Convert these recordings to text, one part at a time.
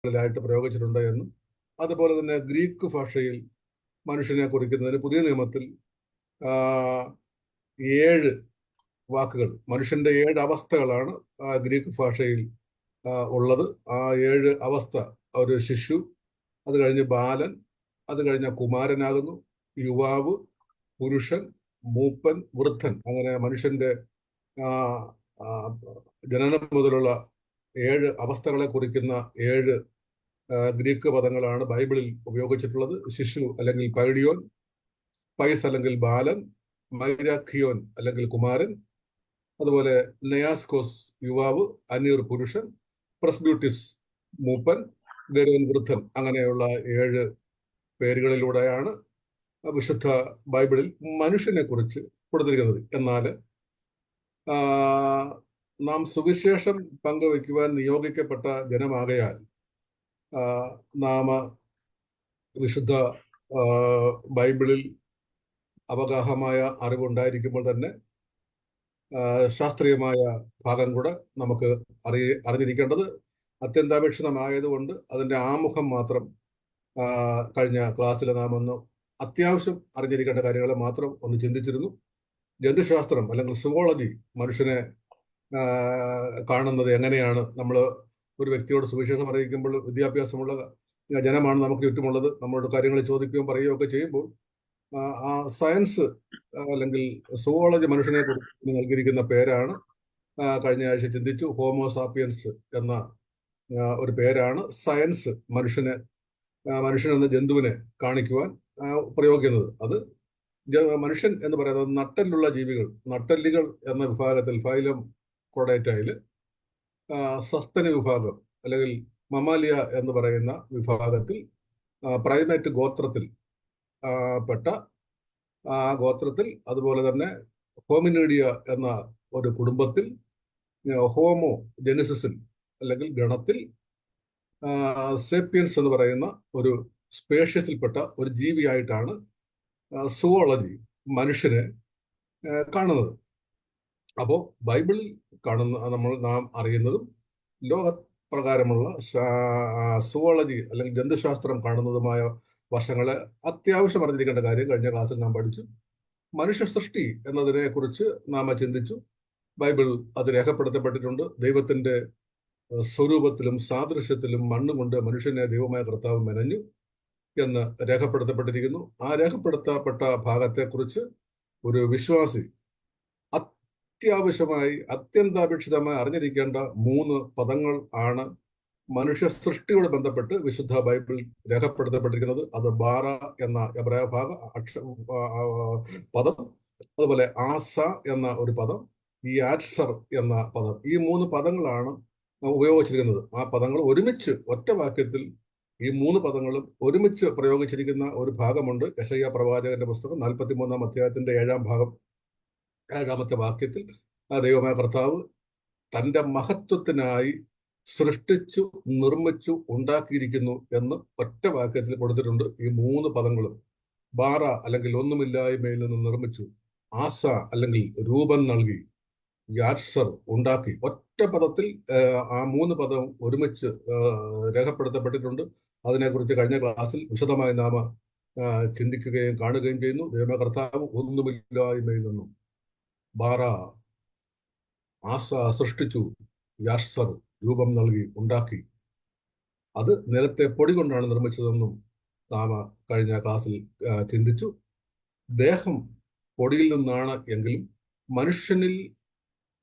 ായിട്ട് പ്രയോഗിച്ചിട്ടുണ്ട് എന്നും അതുപോലെ തന്നെ ഗ്രീക്ക് ഭാഷയിൽ മനുഷ്യനെ കുറിക്കുന്നതിന് പുതിയ നിയമത്തിൽ 7 വാക്കുകൾ, മനുഷ്യന്റെ 7 അവസ്ഥകളാണ് ഗ്രീക്ക് ഭാഷയിൽ ഉള്ളത്. ആ 7 അവസ്ഥ: ഒരു ശിശു, അത് കഴിഞ്ഞ് ബാലൻ, അത് കഴിഞ്ഞ കുമാരനാകുന്നു, യുവാവ്, പുരുഷൻ, മൂപ്പൻ, വൃദ്ധൻ. അങ്ങനെ മനുഷ്യന്റെ ജനനം മുതലുള്ള 7 അവസ്ഥകളെ കുറിക്കുന്ന 7 ഗ്രീക്ക് പദങ്ങളാണ് ബൈബിളിൽ ഉപയോഗിച്ചിട്ടുള്ളത്. ശിശു അല്ലെങ്കിൽ പൈഡിയോൻ, പൈസ് അല്ലെങ്കിൽ ബാലൻ, മൈരാഖിയോൻ അല്ലെങ്കിൽ കുമാരൻ, അതുപോലെ നെയാസ്കോസ് യുവാവ്, അനീർ പുരുഷൻ, പ്രസ്ബ്യൂട്ടിസ് മൂപ്പൻ, ഗരോൻ വൃദ്ധൻ. അങ്ങനെയുള്ള 7 പേരുകളിലൂടെയാണ് വിശുദ്ധ ബൈബിളിൽ മനുഷ്യനെ കുറിച്ച് കൊടുത്തിരിക്കുന്നത്. എന്നാൽ നാം സുവിശേഷം പങ്കുവയ്ക്കുവാൻ നിയോഗിക്കപ്പെട്ട ജനമാകയാൽ നാം വിശുദ്ധ ബൈബിളിൽ അവഗാഹമായ അറിവുണ്ടായിരിക്കുമ്പോൾ തന്നെ ശാസ്ത്രീയമായ ഭാഗം കൂടെ നമുക്ക് അറിഞ്ഞിരിക്കേണ്ടത് അത്യന്താപേക്ഷിതമായതുകൊണ്ട് അതിൻ്റെ ആമുഖം മാത്രം കഴിഞ്ഞ ക്ലാസ്സിൽ നാം ഒന്ന് അത്യാവശ്യം അറിഞ്ഞിരിക്കേണ്ട കാര്യങ്ങളെ മാത്രം ഒന്ന് ചിന്തിച്ചിരുന്നു. ജന്തുശാസ്ത്രം അല്ലെങ്കിൽ സുവോളജി മനുഷ്യനെ കാണുന്നത് എങ്ങനെയാണ്? നമ്മൾ ഒരു വ്യക്തിയോട് സുവിശേഷം അറിയിക്കുമ്പോൾ വിദ്യാഭ്യാസമുള്ള ജനമാണ് നമുക്ക് ചുറ്റുമുള്ളത്. നമ്മളോട് കാര്യങ്ങൾ ചോദിക്കുകയും പറയുകയും ഒക്കെ ചെയ്യുമ്പോൾ ആ സയൻസ് അല്ലെങ്കിൽ സുവോളജി മനുഷ്യനെ കുറിച്ച് നൽകിയിരിക്കുന്ന പേരാണ് കഴിഞ്ഞ ആഴ്ച ചിന്തിച്ചു. ഹോമോസാപ്പിയൻസ് എന്ന ഒരു പേരാണ് സയൻസ് മനുഷ്യനെന്ന ജന്തുവിനെ കാണിക്കുവാൻ പ്രയോഗിക്കുന്നത്. അത് മനുഷ്യൻ എന്ന് പറയുന്നത് നട്ടെല്ലുള്ള ജീവികൾ, നട്ടെല്ലുകൾ എന്ന വിഭാഗത്തിൽ ഫൈലം കൊഡേറ്റയിൽ സസ്തനി വിഭാഗം അല്ലെങ്കിൽ മമാലിയ എന്ന് പറയുന്ന വിഭാഗത്തിൽ പ്രൈമേറ്റ് ഗോത്രത്തിൽ പെട്ട ഗോത്രത്തിൽ, അതുപോലെ തന്നെ ഹോമിനീഡിയ എന്ന ഒരു കുടുംബത്തിൽ, ഹോമോ ജെനിസിസിൽ അല്ലെങ്കിൽ ഗണത്തിൽ, സേപ്പിയൻസ് എന്ന് പറയുന്ന ഒരു സ്പേഷ്യസിൽപ്പെട്ട ഒരു ജീവിയായിട്ടാണ് സുവോളജി മനുഷ്യനെ കാണുന്നത്. അപ്പോൾ ബൈബിളിൽ നാം അറിയുന്നതും ലോകപ്രകാരമുള്ള സുവോളജി അല്ലെങ്കിൽ ജന്തുശാസ്ത്രം കാണുന്നതുമായ വശങ്ങളെ അത്യാവശ്യം അറിഞ്ഞിരിക്കേണ്ട കാര്യം കഴിഞ്ഞ ക്ലാസ്സിൽ നാം പഠിച്ചു. മനുഷ്യ സൃഷ്ടി എന്നതിനെ കുറിച്ച് നാം ചിന്തിച്ചു. ബൈബിൾ അത് രേഖപ്പെടുത്തപ്പെട്ടിട്ടുണ്ട്. ദൈവത്തിന്റെ സ്വരൂപത്തിലും സാദൃശ്യത്തിലും മണ്ണുകൊണ്ട് മനുഷ്യനെ ദൈവമായ കർത്താവ് മെനഞ്ഞു എന്ന് രേഖപ്പെടുത്തപ്പെട്ടിരിക്കുന്നു. ആ രേഖപ്പെടുത്തപ്പെട്ട ഭാഗത്തെക്കുറിച്ച് ഒരു വിശ്വാസി അത്യന്താപേക്ഷിതമായി അറിഞ്ഞിരിക്കേണ്ട 3 പദങ്ങൾ ആണ് മനുഷ്യ സൃഷ്ടിയോട് ബന്ധപ്പെട്ട് വിശുദ്ധ ബൈബിൾ രേഖപ്പെടുത്തപ്പെട്ടിരിക്കുന്നത്. അത് ബാറ എന്ന എബ്രായ പദം, അതുപോലെ ആസ എന്ന ഒരു പദം, ഈ ആറ്റ്സർ എന്ന പദം. ഈ 3 പദങ്ങളാണ് ഉപയോഗിച്ചിരിക്കുന്നത്. ആ പദങ്ങൾ ഒരുമിച്ച് ഒറ്റ വാക്യത്തിൽ, ഈ 3 പദങ്ങളും ഒരുമിച്ച് പ്രയോഗിച്ചിരിക്കുന്ന ഒരു ഭാഗമുണ്ട്. യെശയ്യാ പ്രവാചകന്റെ പുസ്തകം 43-ാം അധ്യായത്തിന്റെ 7ാമത്തെ വാക്യത്തിൽ ദൈവമായ കർത്താവ് തന്റെ മഹത്വത്തിനായി സൃഷ്ടിച്ചു, നിർമ്മിച്ചു, ഉണ്ടാക്കിയിരിക്കുന്നു എന്ന് ഒറ്റ വാക്യത്തിൽ കൊടുത്തിട്ടുണ്ട്. ഈ 3 പദങ്ങളും ബാറ അല്ലെങ്കിൽ ഒന്നുമില്ലായ്മയിൽ നിന്ന് നിർമ്മിച്ചു, ആസ അല്ലെങ്കിൽ രൂപം നൽകി, യാത്സർ ഉണ്ടാക്കി. ഒറ്റ പദത്തിൽ ആ 3 പദം ഒരുമിച്ച് രേഖപ്പെടുത്തപ്പെട്ടിട്ടുണ്ട്. അതിനെക്കുറിച്ച് കഴിഞ്ഞ ക്ലാസ്സിൽ വിശദമായി നാം ചിന്തിക്കുകയും കാണുകയും ചെയ്യുന്നു. ദൈവമായ കർത്താവ് ഒന്നുമില്ലായ്മയിൽ നിന്നും ബാറ, ആസ സൃഷ്ടിച്ചു, യാത്സർ രൂപം നൽകി, ഉണ്ടാക്കി. അത് നിലത്തെ പൊടി കൊണ്ടാണ് നിർമ്മിച്ചതെന്നും നാം കഴിഞ്ഞ ക്ലാസ്സിൽ ചിന്തിച്ചു. ദേഹം പൊടിയിൽ നിന്നാണ് എങ്കിലും മനുഷ്യനിൽ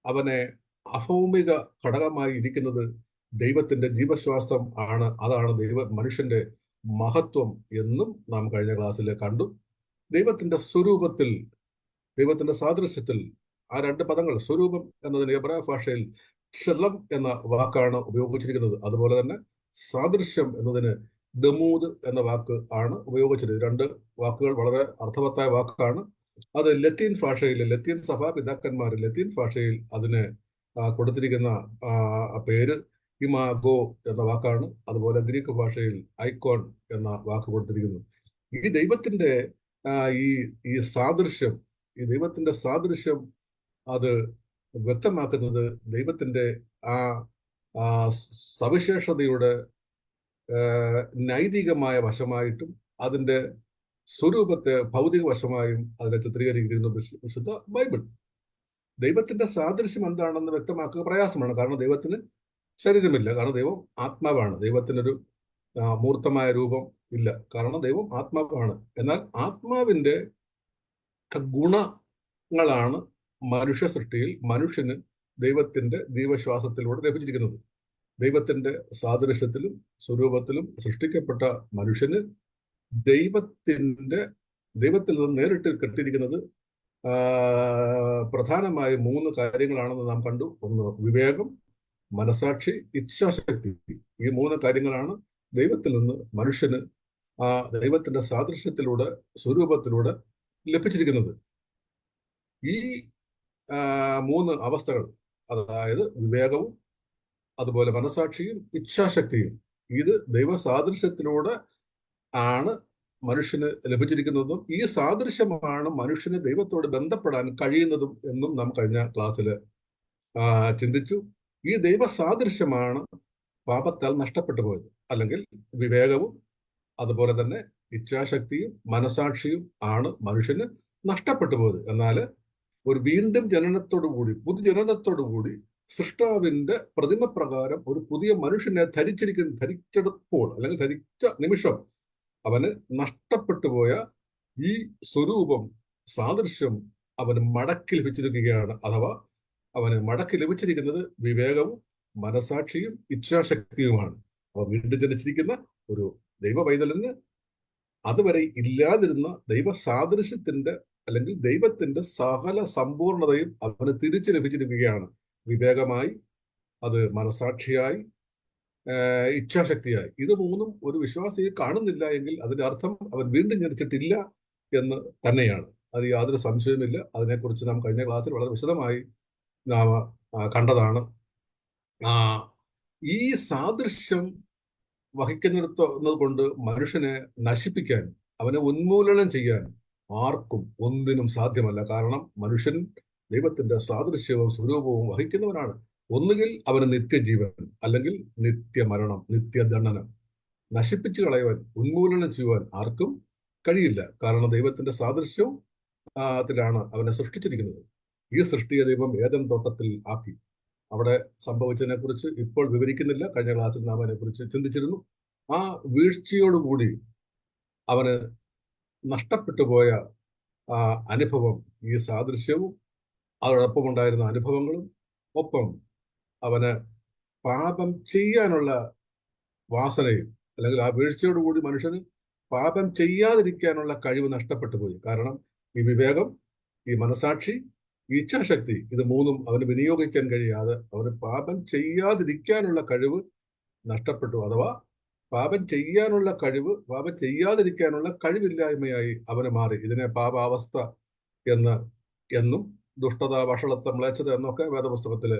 അവനെ അഭൗമിക ഘടകമായി ഇരിക്കുന്നത് ദൈവത്തിന്റെ ജീവശ്വാസം ആണ്. അതാണ് മനുഷ്യന്റെ മഹത്വം എന്നും നാം കഴിഞ്ഞ ക്ലാസ്സിൽ കണ്ടു. ദൈവത്തിന്റെ സ്വരൂപത്തിൽ, ദൈവത്തിന്റെ സാദൃശ്യത്തിൽ ആ 2 പദങ്ങൾ, സ്വരൂപം എന്നതിന് എബ്രായ ഭാഷയിൽ ക്ഷലം എന്ന വാക്കാണ് ഉപയോഗിച്ചിരിക്കുന്നത്. അതുപോലെ തന്നെ സാദൃശ്യം എന്നതിന് ദമൂദ് എന്ന വാക്ക് ആണ് ഉപയോഗിച്ചിരിക്കുന്നത്. 2 വാക്കുകൾ വളരെ അർത്ഥവത്തായ വാക്കാണ്. അത് ലത്തീൻ ഭാഷയിൽ, ലത്തീൻ സഭാപിതാക്കന്മാർ ലത്തീൻ ഭാഷയിൽ അതിന് കൊടുത്തിരിക്കുന്ന പേര് ഇമാഗോ എന്ന വാക്കാണ്. അതുപോലെ ഗ്രീക്ക് ഭാഷയിൽ ഐക്കോൺ എന്ന വാക്ക് കൊടുത്തിരിക്കുന്നു. ഈ ദൈവത്തിന്റെ ഈ സാദൃശ്യം, ഈ ദൈവത്തിന്റെ സാദൃശ്യം അത് വ്യക്തമാക്കുന്നത് ദൈവത്തിന്റെ ആ സവിശേഷതയുടെ നൈതികമായ വശമായിട്ടും അതിൻ്റെ സ്വരൂപത്തെ ഭൗതിക വശമായും അതിനെ ചിത്രീകരിക്കുന്നു വിശുദ്ധ ബൈബിൾ. ദൈവത്തിന്റെ സാദൃശ്യം എന്താണെന്ന് വ്യക്തമാക്കുക പ്രയാസമാണ്. കാരണം ദൈവത്തിന് ശരീരമില്ല. കാരണം ദൈവം ആത്മാവാണ്. ദൈവത്തിനൊരു മൂർത്തമായ രൂപം ഇല്ല. കാരണം ദൈവം ആത്മാവാണ്. എന്നാൽ ആത്മാവിന്റെ ഗുണങ്ങളാണ് മനുഷ്യ സൃഷ്ടിയിൽ മനുഷ്യന് ദൈവത്തിന്റെ ദൈവശ്വാസത്തിലൂടെ ലഭിച്ചിരിക്കുന്നത്. ദൈവത്തിന്റെ സാദൃശ്യത്തിലും സ്വരൂപത്തിലും സൃഷ്ടിക്കപ്പെട്ട മനുഷ്യന് ദൈവത്തിൽ നിന്ന് നേരിട്ട് കിട്ടിയിരിക്കുന്നത് പ്രധാനമായ 3 കാര്യങ്ങളാണെന്ന് നാം കണ്ടു. ഒന്ന് വിവേകം, മനസാക്ഷി, ഇച്ഛാശക്തി. ഈ 3 കാര്യങ്ങളാണ് ദൈവത്തിൽ നിന്ന് മനുഷ്യന് ദൈവത്തിന്റെ സാദൃശ്യത്തിലൂടെ സ്വരൂപത്തിലൂടെ ലഭിച്ചിരിക്കുന്നത്. ഈ 3 അവസ്ഥകൾ, അതായത് വിവേകവും അതുപോലെ മനസാക്ഷിയും ഇച്ഛാശക്തിയും, ഇത് ദൈവ സാദൃശ്യത്തിലൂടെ ആണ് മനുഷ്യന് ലഭിച്ചിരിക്കുന്നതും ഈ സാദൃശ്യമാണ് മനുഷ്യന് ദൈവത്തോട് ബന്ധപ്പെടാൻ കഴിയുന്നതും എന്നും നാം കഴിഞ്ഞ ക്ലാസ്സിൽ ചിന്തിച്ചു. ഈ ദൈവ സാദൃശ്യമാണ് പാപത്താൽ നഷ്ടപ്പെട്ടു പോയത്. അല്ലെങ്കിൽ വിവേകവും അതുപോലെ തന്നെ ഇച്ഛാശക്തിയും മനസാക്ഷിയും ആണ് മനുഷ്യന് നഷ്ടപ്പെട്ടു പോയത്. എന്നാൽ ഒരു വീണ്ടും ജനനത്തോടുകൂടി, പുതുജനനത്തോടുകൂടി സൃഷ്ടാവിന്റെ പ്രതിമ പ്രകാരം ഒരു പുതിയ മനുഷ്യനെ ധരിച്ചെടുപ്പോൾ അല്ലെങ്കിൽ ധരിച്ച നിമിഷം അവന് നഷ്ടപ്പെട്ടു പോയ ഈ സ്വരൂപം, സാദൃശ്യം അവന് മടക്കി ലഭിച്ചിരിക്കുകയാണ്. അഥവാ അവന് മടക്കി ലഭിച്ചിരിക്കുന്നത് വിവേകവും മനസാക്ഷിയും ഇച്ഛാശക്തിയുമാണ്. അവ വീണ്ടും ജനിച്ചിരിക്കുന്ന ഒരു ദൈവ പൈതലിന് അതുവരെ ഇല്ലാതിരുന്ന ദൈവ സാദൃശ്യത്തിന്റെ അല്ലെങ്കിൽ ദൈവത്തിന്റെ സകല സമ്പൂർണതയും അവന് തിരിച്ചു ലഭിച്ചിരിക്കുകയാണ്. വിവേകമായി, അത് മനസാക്ഷിയായി, ഇച്ഛാശക്തിയായി. ഇത് 3 ഒരു വിശ്വാസിയെ കാണുന്നില്ല എങ്കിൽ അതിന്റെ അർത്ഥം അവൻ വീണ്ടും ജനിച്ചിട്ടില്ല എന്ന് തന്നെയാണ്. അത് യാതൊരു സംശയവുമില്ല. അതിനെക്കുറിച്ച് നാം കഴിഞ്ഞ ക്ലാസ്സിൽ വളരെ വിശദമായി നാം കണ്ടതാണ്. ഈ സാദൃശ്യം വഹിക്കുന്നിടത്തുന്നത് കൊണ്ട് മനുഷ്യനെ നശിപ്പിക്കാൻ, അവനെ ഉന്മൂലനം ചെയ്യാൻ ആർക്കും ഒന്നിനും സാധ്യമല്ല. കാരണം മനുഷ്യൻ ദൈവത്തിന്റെ സാദൃശ്യവും സ്വരൂപവും വഹിക്കുന്നവനാണ്. ഒന്നുകിൽ അവന് നിത്യജീവൻ, അല്ലെങ്കിൽ നിത്യമരണം, നിത്യദണ്ഡനം. നശിപ്പിച്ചു കളയുവാൻ, ഉന്മൂലനം ചെയ്യുവാൻ ആർക്കും കഴിയില്ല. കാരണം ദൈവത്തിന്റെ സാദൃശ്യവും ത്തിലാണ് അവനെ സൃഷ്ടിച്ചിരിക്കുന്നത്. ഈ സൃഷ്ടിയെ ദൈവം ഏദൻ തോട്ടത്തിൽ ആക്കി. അവിടെ സംഭവിച്ചതിനെ കുറിച്ച് ഇപ്പോൾ വിവരിക്കുന്നില്ല. കഴിഞ്ഞ ക്ലാസ്സിൽ നാം അതിനെക്കുറിച്ച് ചിന്തിച്ചിരുന്നു. ആ വീഴ്ചയോടുകൂടി അവന് നഷ്ടപ്പെട്ടു പോയ അനുഭവം, ഈ സാദൃശ്യവും അതോടൊപ്പം ഉണ്ടായിരുന്ന അനുഭവങ്ങളും, ഒപ്പം അവന് പാപം ചെയ്യാനുള്ള വാസനയും, അല്ലെങ്കിൽ ആ വീഴ്ചയോടുകൂടി മനുഷ്യന് പാപം ചെയ്യാതിരിക്കാനുള്ള കഴിവ് നഷ്ടപ്പെട്ടു പോയി. കാരണം ഈ വിവേകം, ഈ മനസാക്ഷി, ഈ ഇച്ഛാശക്തി, ഇത് 3 അവന് വിനിയോഗിക്കാൻ കഴിയാതെ അവന് പാപം ചെയ്യാതിരിക്കാനുള്ള കഴിവ് നഷ്ടപ്പെട്ടു. അഥവാ പാപം ചെയ്യാതിരിക്കാനുള്ള കഴിവില്ലായ്മയായി അവന് മാറി. ഇതിനെ പാപാവസ്ഥ എന്നും ദുഷ്ടത, വഷളത്വം, മ്ലേച്ഛത എന്നൊക്കെ വേദപുസ്തകത്തിൽ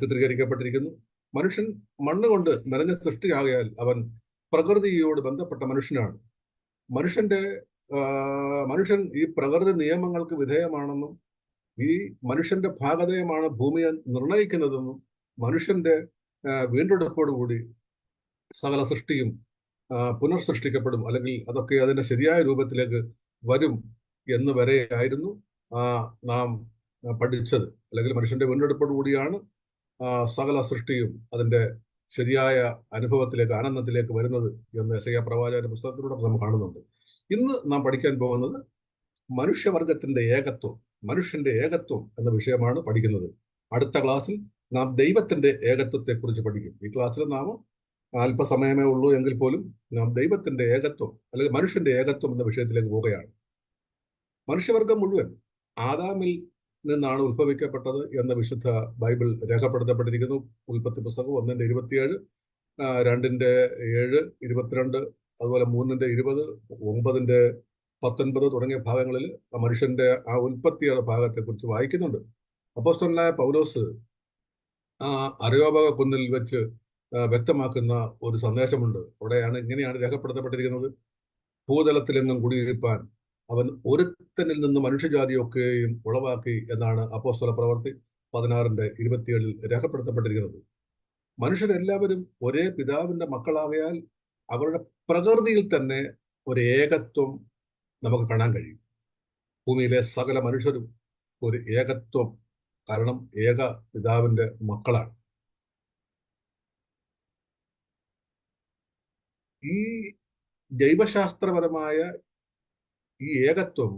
ചിത്രീകരിക്കപ്പെട്ടിരിക്കുന്നു. മനുഷ്യൻ മണ്ണ് കൊണ്ട് നിറഞ്ഞ സൃഷ്ടിയാകയാൽ അവൻ പ്രകൃതിയോട് ബന്ധപ്പെട്ട മനുഷ്യനാണ്. മനുഷ്യൻ ഈ പ്രകൃതി നിയമങ്ങൾക്ക് വിധേയമാണെന്നും ഈ മനുഷ്യന്റെ ഭാഗതയമാണ് ഭൂമിയെ നിർണയിക്കുന്നതെന്നും മനുഷ്യന്റെ വീണ്ടെടുപ്പോടുകൂടി സകല സൃഷ്ടിയും പുനർസൃഷ്ടിക്കപ്പെടും, അല്ലെങ്കിൽ അതൊക്കെ അതിന്റെ ശരിയായ രൂപത്തിലേക്ക് വരും എന്ന് വരെയായിരുന്നു നാം പഠിച്ചത്. അല്ലെങ്കിൽ മനുഷ്യന്റെ വീണ്ടെടുപ്പോടുകൂടിയാണ് സകല സൃഷ്ടിയും അതിന്റെ ശരിയായ അനുഭവത്തിലേക്ക്, ആനന്ദത്തിലേക്ക് വരുന്നത് എന്ന് യെശയ്യാ പ്രവാചകന്റെ പുസ്തകത്തിലൂടെ നാം കാണുന്നുണ്ട്. ഇന്ന് നാം പഠിക്കാൻ പോകുന്നത് മനുഷ്യവർഗത്തിന്റെ ഏകത്വം, മനുഷ്യന്റെ ഏകത്വം എന്ന വിഷയമാണ് പഠിക്കുന്നത്. അടുത്ത ക്ലാസ്സിൽ നാം ദൈവത്തിന്റെ ഏകത്വത്തെക്കുറിച്ച് പഠിക്കും. ഈ ക്ലാസ്സിൽ നാം അല്പസമയമേ ഉള്ളൂ എങ്കിൽ പോലും നാം ദൈവത്തിന്റെ ഏകത്വം അല്ലെങ്കിൽ മനുഷ്യന്റെ ഏകത്വം എന്ന വിഷയത്തിലേക്ക് പോവുകയാണ്. മനുഷ്യവർഗം മുഴുവൻ ആദാമിൽ നിന്നാണ് ഉത്ഭവിക്കപ്പെട്ടത് എന്ന് വിശുദ്ധ ബൈബിൾ രേഖപ്പെടുത്തപ്പെട്ടിരിക്കുന്നു. ഉൽപ്പത്തി പുസ്തകം 1:27, 2:7, 22, അതുപോലെ 3:20, 9:19 തുടങ്ങിയ ഭാഗങ്ങളിൽ മനുഷ്യന്റെ ആ ഉൽപ്പത്തിയുടെ ഭാഗത്തെക്കുറിച്ച് വായിക്കുന്നുണ്ട്. അപ്പോസ്തലനായ പൗലോസ് അരയോപക കുന്നിൽ വെച്ച് വ്യക്തമാക്കുന്ന ഒരു സന്ദേശമുണ്ട്. ഇങ്ങനെയാണ് രേഖപ്പെടുത്തപ്പെട്ടിരിക്കുന്നത്: ഭൂതലത്തിലെങ്ങും കുടിയിരിപ്പാൻ അവൻ ഒരുത്തനിൽ നിന്ന് മനുഷ്യജാതിയൊക്കെയും ഉളവാക്കി എന്നാണ് അപ്പോസ്തല പ്രവൃത്തി 16:27 രേഖപ്പെടുത്തപ്പെട്ടിരിക്കുന്നത്. മനുഷ്യരെല്ലാവരും ഒരേ പിതാവിന്റെ മക്കളാകയാൽ അവരുടെ പ്രകൃതിയിൽ തന്നെ ഒരു ഏകത്വം നമുക്ക് കാണാൻ കഴിയും. ഭൂമിയിലെ സകല മനുഷ്യരും ഒരു ഏകത്വം, കാരണം ഏക പിതാവിന്റെ മക്കളാണ്. ഈ ജൈവശാസ്ത്രപരമായ ഈ ഏകത്വം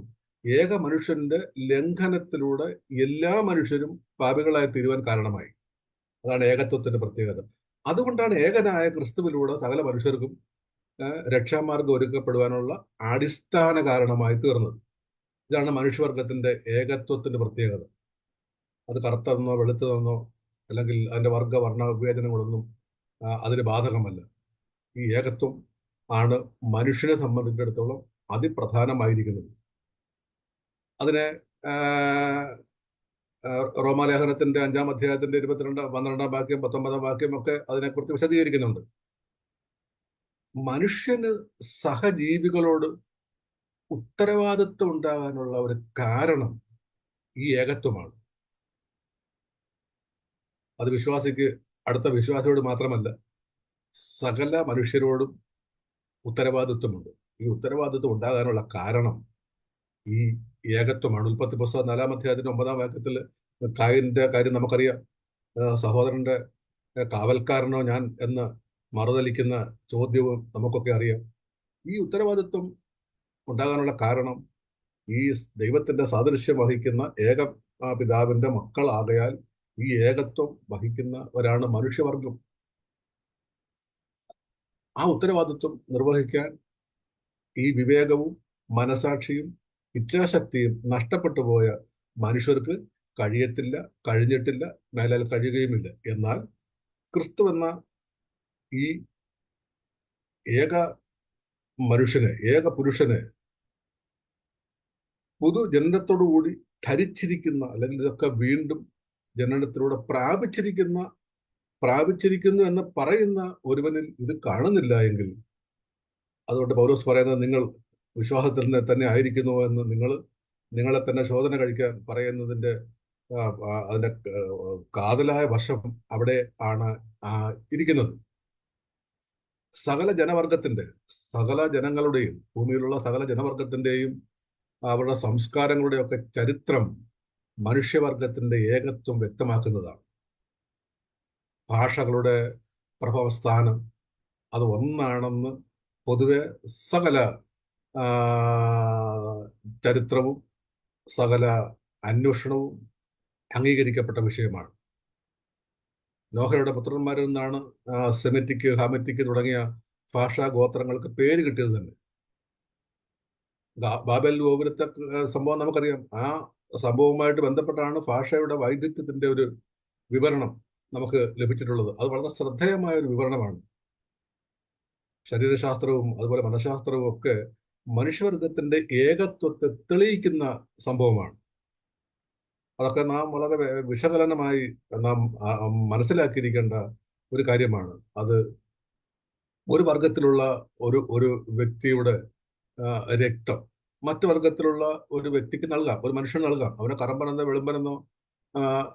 ഏക മനുഷ്യന്റെ ലംഘനത്തിലൂടെ എല്ലാ മനുഷ്യരും പാപികളായി തീരുവാൻ കാരണമായി. അതാണ് ഏകത്വത്തിന്റെ പ്രത്യേകത. അതുകൊണ്ടാണ് ഏകനായ ക്രിസ്തുവിലൂടെ സകല മനുഷ്യർക്കും രക്ഷാമാർഗം ഒരുക്കപ്പെടുവാനുള്ള അടിസ്ഥാന കാരണമായി തീർന്നത്. ഇതാണ് മനുഷ്യവർഗത്തിന്റെ ഏകത്വത്തിന്റെ പ്രത്യേകത. അത് കറുത്തെന്നോ വെളുത്തതെന്നോ അല്ലെങ്കിൽ അതിന്റെ വർഗ വർണ്ണ വിവേചനങ്ങളൊന്നും അതിന് ബാധകമല്ല. ഈ ഏകത്വം ആണ് മനുഷ്യനെ സംബന്ധിച്ചിടത്തോളം അതിപ്രധാനമായിരിക്കുന്നത്. അതിനെ റോമാലേഖനത്തിന്റെ 5-ാം അധ്യായത്തിന്റെ 12 വാക്യം 19 വാക്യം ഒക്കെ അതിനെക്കുറിച്ച് വിശദീകരിക്കുന്നുണ്ട്. മനുഷ്യന് സഹജീവികളോട് ഉത്തരവാദിത്വം ഉണ്ടാകാനുള്ള ഒരു കാരണം ഈ ഏകത്വമാണ്. അത് വിശ്വാസിക്ക് അടുത്ത വിശ്വാസിയോട് മാത്രമല്ല, സകല മനുഷ്യരോടും ഉത്തരവാദിത്വമുണ്ട്. ഈ ഉത്തരവാദിത്വം ഉണ്ടാകാനുള്ള കാരണം ഈ ഏകത്വമാണ്. ഉൽപ്പത്തി പുസ്തകം 4-ാം അധ്യായത്തിന്റെ 9-ാം വാക്യത്തിൽ കായിന്റെ കാര്യം നമുക്കറിയാം. സഹോദരന്റെ കാവൽക്കാരനോ ഞാൻ എന്ന് മറുതലിക്കുന്ന ചോദ്യവും നമുക്കൊക്കെ അറിയാം. ഈ ഉത്തരവാദിത്വം ഉണ്ടാകാനുള്ള കാരണം ഈ ദൈവത്തിന്റെ സാദൃശ്യം വഹിക്കുന്ന ഏക പിതാവിന്റെ മക്കളാകയാൽ ഈ ഏകത്വം വഹിക്കുന്നവരാണ് മനുഷ്യവർഗം. ആ ഉത്തരവാദിത്വം നിർവഹിക്കാൻ ഈ വിവേകവും മനസാക്ഷിയും ഇച്ഛാശക്തിയും നഷ്ടപ്പെട്ടു പോയ മനുഷ്യർക്ക് കഴിയത്തില്ല, കഴിഞ്ഞിട്ടില്ല, മേലാൽ കഴിയുകയുമില്ല. എന്നാൽ ക്രിസ്തു എന്ന ഈ ഏക മനുഷ്യനെ, ഏക പുരുഷനെ പുതു ജനനത്തോടുകൂടി ധരിച്ചിരിക്കുന്ന, അല്ലെങ്കിൽ ഇതൊക്കെ വീണ്ടും ജനനത്തിലൂടെ പ്രാപിച്ചിരിക്കുന്നു എന്ന് പറയുന്ന ഒരുവനിൽ ഇത് കാണുന്നില്ല എങ്കിൽ, അതുകൊണ്ട് പൗലോസ് പറയുന്നത് നിങ്ങൾ വിശ്വാസത്തിൽ തന്നെ ആയിരിക്കുന്നു എന്ന് നിങ്ങളെ തന്നെ ശോധന കഴിക്കാൻ പറയുന്നതിന്റെ അതിന്റെ കാതലായ വശം അവിടെ ആണ് ഇരിക്കുന്നത്. സകല ജനങ്ങളുടെയും ഭൂമിയിലുള്ള സകല ജനവർഗത്തിന്റെയും അവരുടെ സംസ്കാരങ്ങളുടെയും ഒക്കെ ചരിത്രം മനുഷ്യവർഗത്തിന്റെ ഏകത്വം വ്യക്തമാക്കുന്നതാണ്. ഭാഷകളുടെ പ്രഭവസ്ഥാനം അത് ഒന്നാണെന്ന് പൊതുവെ സകല ചരിത്രവും സകല അന്വേഷണവും അംഗീകരിക്കപ്പെട്ട വിഷയമാണ്. നോഹയുടെ പുത്രന്മാരിൽ നിന്നാണ് സെമിറ്റിക്, ഹാമറ്റിക് തുടങ്ങിയ ഭാഷാ ഗോത്രങ്ങൾക്ക് പേര് കിട്ടിയത് തന്നെ. ബാബേൽ ഗോപുരത്തെ സംഭവം നമുക്കറിയാം. ആ സംഭവവുമായിട്ട് ബന്ധപ്പെട്ടാണ് ഭാഷയുടെ വൈദഗ്ധ്യത്തിന്റെ ഒരു വിവരണം നമുക്ക് ലഭിച്ചിട്ടുള്ളത്. അത് വളരെ ശ്രദ്ധേയമായ ഒരു വിവരണമാണ്. ശരീരശാസ്ത്രവും അതുപോലെ മനഃശാസ്ത്രവും ഒക്കെ മനുഷ്യവർഗത്തിന്റെ ഏകത്വത്തെ തെളിയിക്കുന്ന സംഭവമാണ്. അതൊക്കെ നാം വളരെ വിശകലനമായി നാം മനസ്സിലാക്കിയിരിക്കേണ്ട ഒരു കാര്യമാണ്. അത് ഒരു വർഗത്തിലുള്ള ഒരു വ്യക്തിയുടെ രക്തം മറ്റു വർഗത്തിലുള്ള ഒരു വ്യക്തിക്ക് നൽകാം, ഒരു മനുഷ്യന് നൽകാം. അവനെ കറമ്പനെന്നോ വെളുമ്പനെന്നോ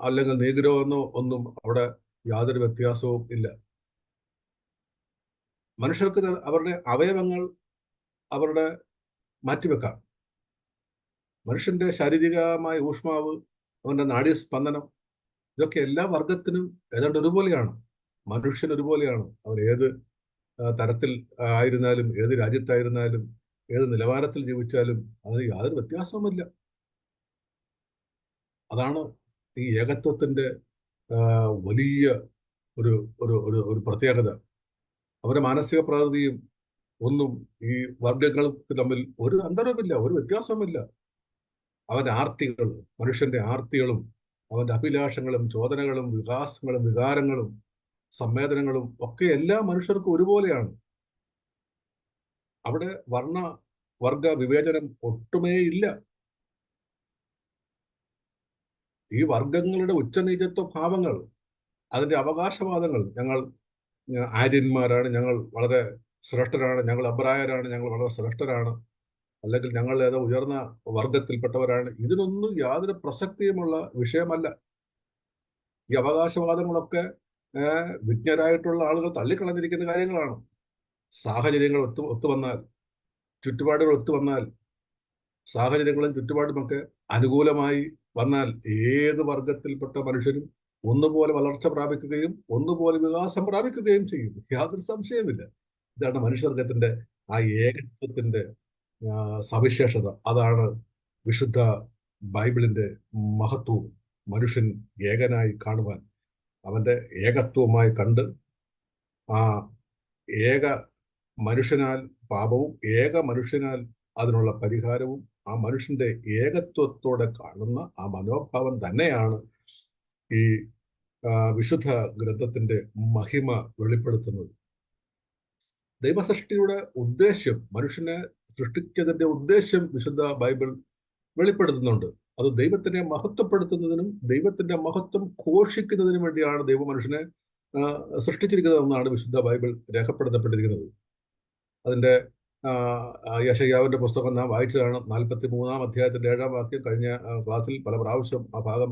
അല്ലെങ്കിൽ നീഗ്രോ എന്നോ ഒന്നും അവിടെ യാതൊരു വ്യത്യാസവും ഇല്ല. മനുഷ്യർക്ക് അവരുടെ അവയവങ്ങൾ അവരുടെ മാറ്റിവെക്കാം. മനുഷ്യന്റെ ശാരീരികമായ ഊഷ്മാവ്, അവന്റെ നാഡീസ്പന്ദനം, ഇതൊക്കെ എല്ലാ വർഗത്തിനും ഏതാണ്ട് ഒരുപോലെയാണ്. മനുഷ്യൻ ഒരുപോലെയാണ്. അവൻ ഏത് തരത്തിൽ ആയിരുന്നാലും, ഏത് രാജ്യത്തായിരുന്നാലും, ഏത് നിലവാരത്തിൽ ജീവിച്ചാലും അതിന് യാതൊരു വ്യത്യാസവുമില്ല. അതാണ് ഈ ഏകത്വത്തിന്റെ വലിയ ഒരു ഒരു ഒരു പ്രത്യേകത. അവരുടെ മാനസിക പ്രകൃതിയും ഒന്നും ഈ വർഗങ്ങൾക്ക് തമ്മിൽ ഒരു അന്തരവുമില്ല, ഒരു വ്യത്യാസവുമില്ല. അവന്റെ ആർത്തികൾ, മനുഷ്യന്റെ ആർത്തികളും അവന്റെ അഭിലാഷങ്ങളും ചോദനകളും വികാസങ്ങളും വികാരങ്ങളും സംവേദനങ്ങളും ഒക്കെ എല്ലാ മനുഷ്യർക്കും ഒരുപോലെയാണ്. അവിടെ വർഗ വിവേചനം ഒട്ടുമേ ഇല്ല. ഈ വർഗങ്ങളുടെ ഉച്ചനീചത്വ ഭാവങ്ങൾ, അതിന്റെ അവകാശവാദങ്ങൾ, ഞങ്ങൾ ആര്യന്മാരാണ്, ഞങ്ങൾ വളരെ ശ്രേഷ്ഠരാണ്, ഞങ്ങൾ അബ്രായരാണ്, ഞങ്ങൾ വളരെ ശ്രേഷ്ഠരാണ്, അല്ലെങ്കിൽ ഞങ്ങൾ ഏതോ ഉയർന്ന വർഗത്തിൽപ്പെട്ടവരാണ്, ഇതിനൊന്നും യാതൊരു പ്രസക്തിയുമുള്ള വിഷയമല്ല. ഈ അവകാശവാദങ്ങളൊക്കെ വിജ്ഞരായിട്ടുള്ള ആളുകൾ തള്ളിക്കളഞ്ഞിരിക്കുന്ന കാര്യങ്ങളാണ്. സാഹചര്യങ്ങൾ ഒത്തുവന്നാൽ, ചുറ്റുപാടുകൾ ഒത്തുവന്നാൽ, സാഹചര്യങ്ങളും ചുറ്റുപാടുമൊക്കെ അനുകൂലമായി വന്നാൽ ഏത് വർഗത്തിൽപ്പെട്ട മനുഷ്യരും ഒന്നുപോലെ വളർച്ച പ്രാപിക്കുകയും ഒന്നുപോലെ വികാസം പ്രാപിക്കുകയും ചെയ്യും. യാതൊരു സംശയമില്ല. ഇതാണ് മനുഷ്യവർഗത്തിന്റെ ആ ഏകത്വത്തിന്റെ സവിശേഷത. അതാണ് വിശുദ്ധ ബൈബിളിന്റെ മഹത്വവും. മനുഷ്യൻ ഏകനായി കാണുവാൻ, അവന്റെ ഏകത്വമായി കണ്ട് ആ ഏക മനുഷ്യനാൽ പാപവും ഏക മനുഷ്യനാൽ അതിനുള്ള പരിഹാരവും ആ മനുഷ്യന്റെ ഏകത്വത്തോടെ കാണുന്ന ആ മനോഭാവം തന്നെയാണ് ഈ വിശുദ്ധ ഗ്രന്ഥത്തിന്റെ മഹിമ വെളിപ്പെടുത്തുന്നത്. ദൈവസൃഷ്ടിയുടെ ഉദ്ദേശ്യം, മനുഷ്യനെ സൃഷ്ടിച്ചതിന്റെ ഉദ്ദേശ്യം വിശുദ്ധ ബൈബിൾ വെളിപ്പെടുത്തുന്നുണ്ട്. അത് ദൈവത്തിനെ മഹത്വപ്പെടുത്തുന്നതിനും ദൈവത്തിന്റെ മഹത്വം ഘോഷിക്കുന്നതിനും വേണ്ടിയാണ് ദൈവം മനുഷ്യനെ സൃഷ്ടിച്ചിരിക്കുന്നതെന്നാണ് വിശുദ്ധ ബൈബിൾ രേഖപ്പെടുത്തപ്പെട്ടിരിക്കുന്നത്. അതിന്റെ യെശയ്യാവിന്റെ പുസ്തകം നാം വായിച്ചതാണ്. 43-ാം അധ്യായത്തിന്റെ 7-ാം വാക്യം കഴിഞ്ഞ ക്ലാസ്സിൽ പല പ്രാവശ്യം ആ ഭാഗം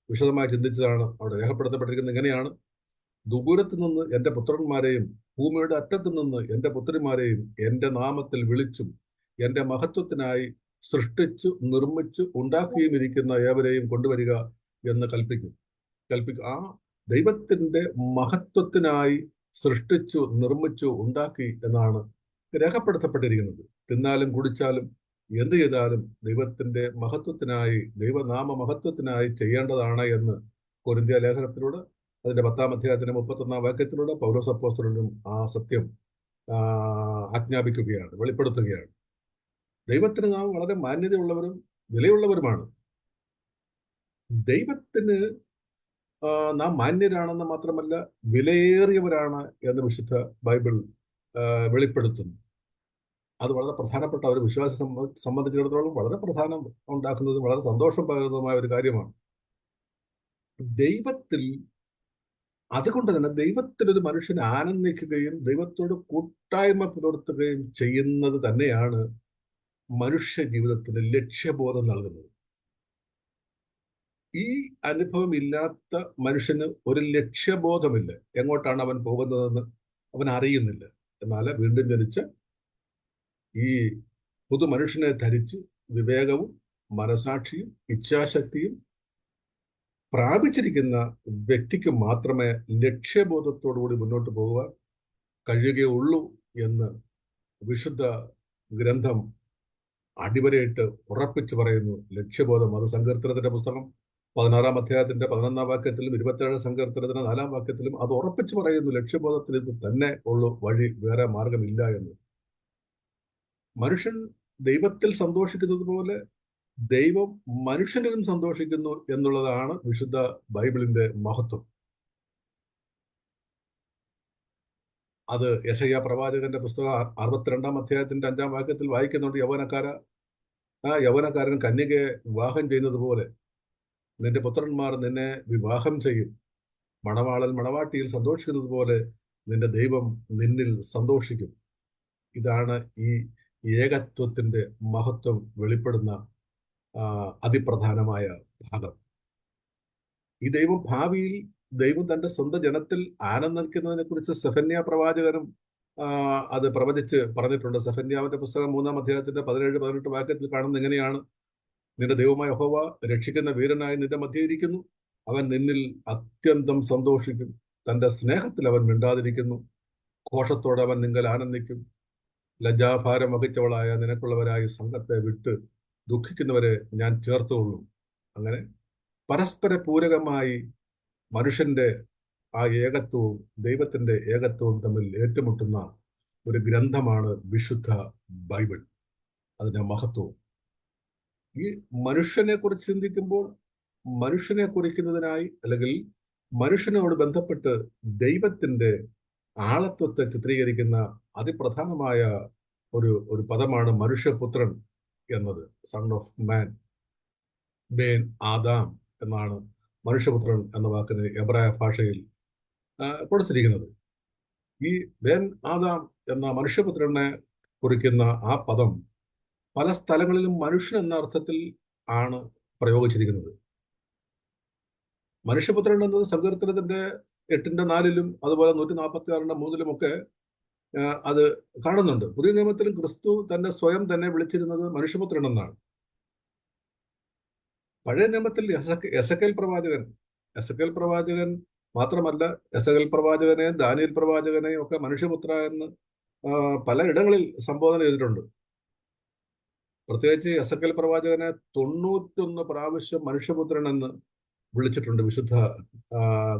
വിശദമായി ചിന്തിച്ചതാണ്. അവിടെ രേഖപ്പെടുത്തപ്പെട്ടിരിക്കുന്നത് ഇങ്ങനെയാണ്: ദൂരത്തു നിന്ന് എൻ്റെ പുത്രന്മാരെയും ഭൂമിയുടെ അറ്റത്തു നിന്ന് എൻ്റെ പുത്രിമാരെയും എൻ്റെ നാമത്തിൽ വിളിച്ചും എൻ്റെ മഹത്വത്തിനായി സൃഷ്ടിച്ചു നിർമ്മിച്ചു ഉണ്ടാക്കിയും ഇരിക്കുന്ന ഏവരെയും കൊണ്ടുവരിക എന്ന് കൽപ്പിക്കും. ആ ദൈവത്തിന്റെ മഹത്വത്തിനായി സൃഷ്ടിച്ചു നിർമ്മിച്ചു ഉണ്ടാക്കി എന്നാണ് രേഖപ്പെടുത്തപ്പെട്ടിരിക്കുന്നത്. തിന്നാലും കുടിച്ചാലും എന്ത് ചെയ്താലും ദൈവത്തിന്റെ മഹത്വത്തിനായി, ദൈവനാമ മഹത്വത്തിനായി ചെയ്യേണ്ടതാണ് എന്ന് കൊരിന്ത്യ ലേഖനത്തിലൂടെ അതിന്റെ 10-ാം അധ്യായത്തിന്റെ 31-ാം വാക്യത്തിലൂടെ പൗലോസ് അപ്പോസ്തലനും ആ സത്യം ആജ്ഞാപിക്കുകയാണ്, വെളിപ്പെടുത്തുകയാണ്. ദൈവത്തിന് നാം വളരെ മാന്യതയുള്ളവരും വിലയുള്ളവരുമാണ്. ദൈവത്തിന് നാം മാന്യരാണെന്ന് മാത്രമല്ല വിലയേറിയവരാണ് എന്ന് വിശുദ്ധ ബൈബിൾ വെളിപ്പെടുത്തുന്നു. അത് വളരെ പ്രധാനപ്പെട്ട ഒരു വിശ്വാസി സംബന്ധിച്ചിടത്തോളം വളരെ പ്രധാനം ഉണ്ടാക്കുന്നതും വളരെ സന്തോഷം പകരുന്നതുമായ ഒരു കാര്യമാണ്. ദൈവത്തിൽ, അതുകൊണ്ട് തന്നെ ദൈവത്തിൽ ഒരു മനുഷ്യൻ ആനന്ദിക്കുകയും ദൈവത്തോട് കൂട്ടായ്മ പുലർത്തുകയും ചെയ്യുന്നത് തന്നെയാണ് മനുഷ്യ ജീവിതത്തിന് ലക്ഷ്യബോധം നൽകുന്നത്. ഈ അനുഭവം ഇല്ലാത്ത മനുഷ്യന് ഒരു ലക്ഷ്യബോധമില്ല. എങ്ങോട്ടാണ് അവൻ പോകുന്നതെന്ന് അവൻ അറിയുന്നില്ല. എന്നാൽ വീണ്ടും ജനിച്ച ഈ പുതു മനുഷ്യനെ ധരിച്ച് വിവേകവും മനസാക്ഷിയും ഇച്ഛാശക്തിയും പ്രാപിച്ചിരിക്കുന്ന വ്യക്തിക്ക് മാത്രമേ ലക്ഷ്യബോധത്തോടുകൂടി മുന്നോട്ട് പോകുവാൻ കഴിയുകയുള്ളൂ എന്ന് വിശുദ്ധ ഗ്രന്ഥം അടിവരയിട്ട് ഉറപ്പിച്ചു പറയുന്നു. ലക്ഷ്യബോധം, അത് സങ്കീർത്തനത്തിന്റെ പുസ്തകം 16-ാം അധ്യായത്തിന്റെ 11-ാം വാക്യത്തിലും 27-ാം സങ്കീർത്തനത്തിന്റെ 4-ാം വാക്യത്തിലും അത് ഉറപ്പിച്ചു പറയുന്നു. ലക്ഷ്യബോധത്തിന് ഇത് തന്നെ ഉള്ളു വഴി, വേറെ മാർഗമില്ല എന്ന്. മനുഷ്യൻ ദൈവത്തിൽ സന്തോഷിക്കുന്നത് പോലെ ദൈവം മനുഷ്യനിലും സന്തോഷിക്കുന്നു എന്നുള്ളതാണ് വിശുദ്ധ ബൈബിളിന്റെ മഹത്വം. അത് യെശയ്യാ പ്രവാചകന്റെ പുസ്തകം 62-ാം അധ്യായത്തിന്റെ 5-ാം വാക്യത്തിൽ വായിക്കുന്നുണ്ട്. യൗവനക്കാരൻ കന്യകയെ വിവാഹം ചെയ്യുന്നത് പോലെ നിന്റെ പുത്രന്മാർ നിന്നെ വിവാഹം ചെയ്യും. മണവാളൻ മണവാട്ടിയിൽ സന്തോഷിക്കുന്നത് പോലെ നിന്റെ ദൈവം നിന്നിൽ സന്തോഷിക്കും. ഇതാണ് ഈ ഏകത്വത്തിന്റെ മഹത്വം വെളിപ്പെടുന്ന അതിപ്രധാനമായ ഭാഗം. ഈ ദൈവം ഭാവിയിൽ ദൈവം തന്റെ സ്വന്തം ജനത്തിൽ ആനന്ദിക്കുന്നതിനെ കുറിച്ച് സെഫന്യാ പ്രവാചകനും അത് പ്രവചിച്ച് പറഞ്ഞിട്ടുണ്ട്. സെഫന്യാവിന്റെ പുസ്തകം 3-ാം അധ്യായത്തിന്റെ 17-18 വാക്യത്തിൽ കാണുന്നത് എങ്ങനെയാണ്: നിന്റെ ദൈവമായ യഹോവ രക്ഷിക്കുന്ന വീരനായി നിന്റെ മധ്യേ ഇരിക്കുന്നു. അവൻ നിന്നിൽ അത്യന്തം സന്തോഷിക്കും. തന്റെ സ്നേഹത്തിൽ അവൻ മിണ്ടാതിരിക്കുന്നു. ഘോഷത്തോടെ അവൻ നിങ്ങൾ ആനന്ദിക്കും. ലജ്ജാഭാരം വഹിച്ചവളായ നിനക്കുള്ളവരായി സംഘത്തെ വിട്ട് ദുഃഖിക്കുന്നവരെ ഞാൻ ചേർത്തുകൊള്ളും. അങ്ങനെ പരസ്പര പൂരകമായി മനുഷ്യന്റെ ആ ഏകത്വവും ദൈവത്തിന്റെ ഏകത്വവും തമ്മിൽ ഏറ്റുമുട്ടുന്ന ഒരു ഗ്രന്ഥമാണ് വിശുദ്ധ ബൈബിൾ. അതിന്റെ മഹത്വവും. ഈ മനുഷ്യനെ കുറിച്ച് ചിന്തിക്കുമ്പോൾ മനുഷ്യനെ കുറിക്കുന്നതിനായി, അല്ലെങ്കിൽ മനുഷ്യനോട് ബന്ധപ്പെട്ട് ദൈവത്തിന്റെ ആളത്വത്തെ ചിത്രീകരിക്കുന്ന അതിപ്രധാനമായ ഒരു പദമാണ് മനുഷ്യപുത്രൻ എന്നത്. സൺ ഓഫ് മാൻ, ബേൻ ആദാം എന്നാണ് മനുഷ്യപുത്രൻ എന്ന വാക്കിന് എബ്രായ ഭാഷയിൽ കൊടുത്തിരിക്കുന്നത്. ഈ ബേൻ ആദാം എന്ന മനുഷ്യപുത്രനെ കുറിക്കുന്ന ആ പദം പല സ്ഥലങ്ങളിലും മനുഷ്യൻ എന്ന അർത്ഥത്തിൽ ആണ് പ്രയോഗിച്ചിരിക്കുന്നത്. മനുഷ്യപുത്രൻ എന്നത് സങ്കീർത്തനത്തിന്റെ 8:4 അതുപോലെ 146:3 അത് കാണുന്നുണ്ട്. പുതിയ നിയമത്തിലും ക്രിസ്തു തന്റെ സ്വയം തന്നെ വിളിച്ചിരുന്നത് മനുഷ്യപുത്രൻ എന്നാണ്. പഴയ നിയമത്തിൽ എസക്കേൽ പ്രവാചകൻ മാത്രമല്ല, എസക്കേൽ പ്രവാചകനെ, ദാനിയേൽ പ്രവാചകനെ ഒക്കെ മനുഷ്യപുത്ര എന്ന് പലയിടങ്ങളിൽ സംബോധന ചെയ്തിട്ടുണ്ട്. പ്രത്യേകിച്ച് എസക്കേൽ പ്രവാചകനെ 91 പ്രാവശ്യം മനുഷ്യപുത്രൻ എന്ന് വിളിച്ചിട്ടുണ്ട് വിശുദ്ധ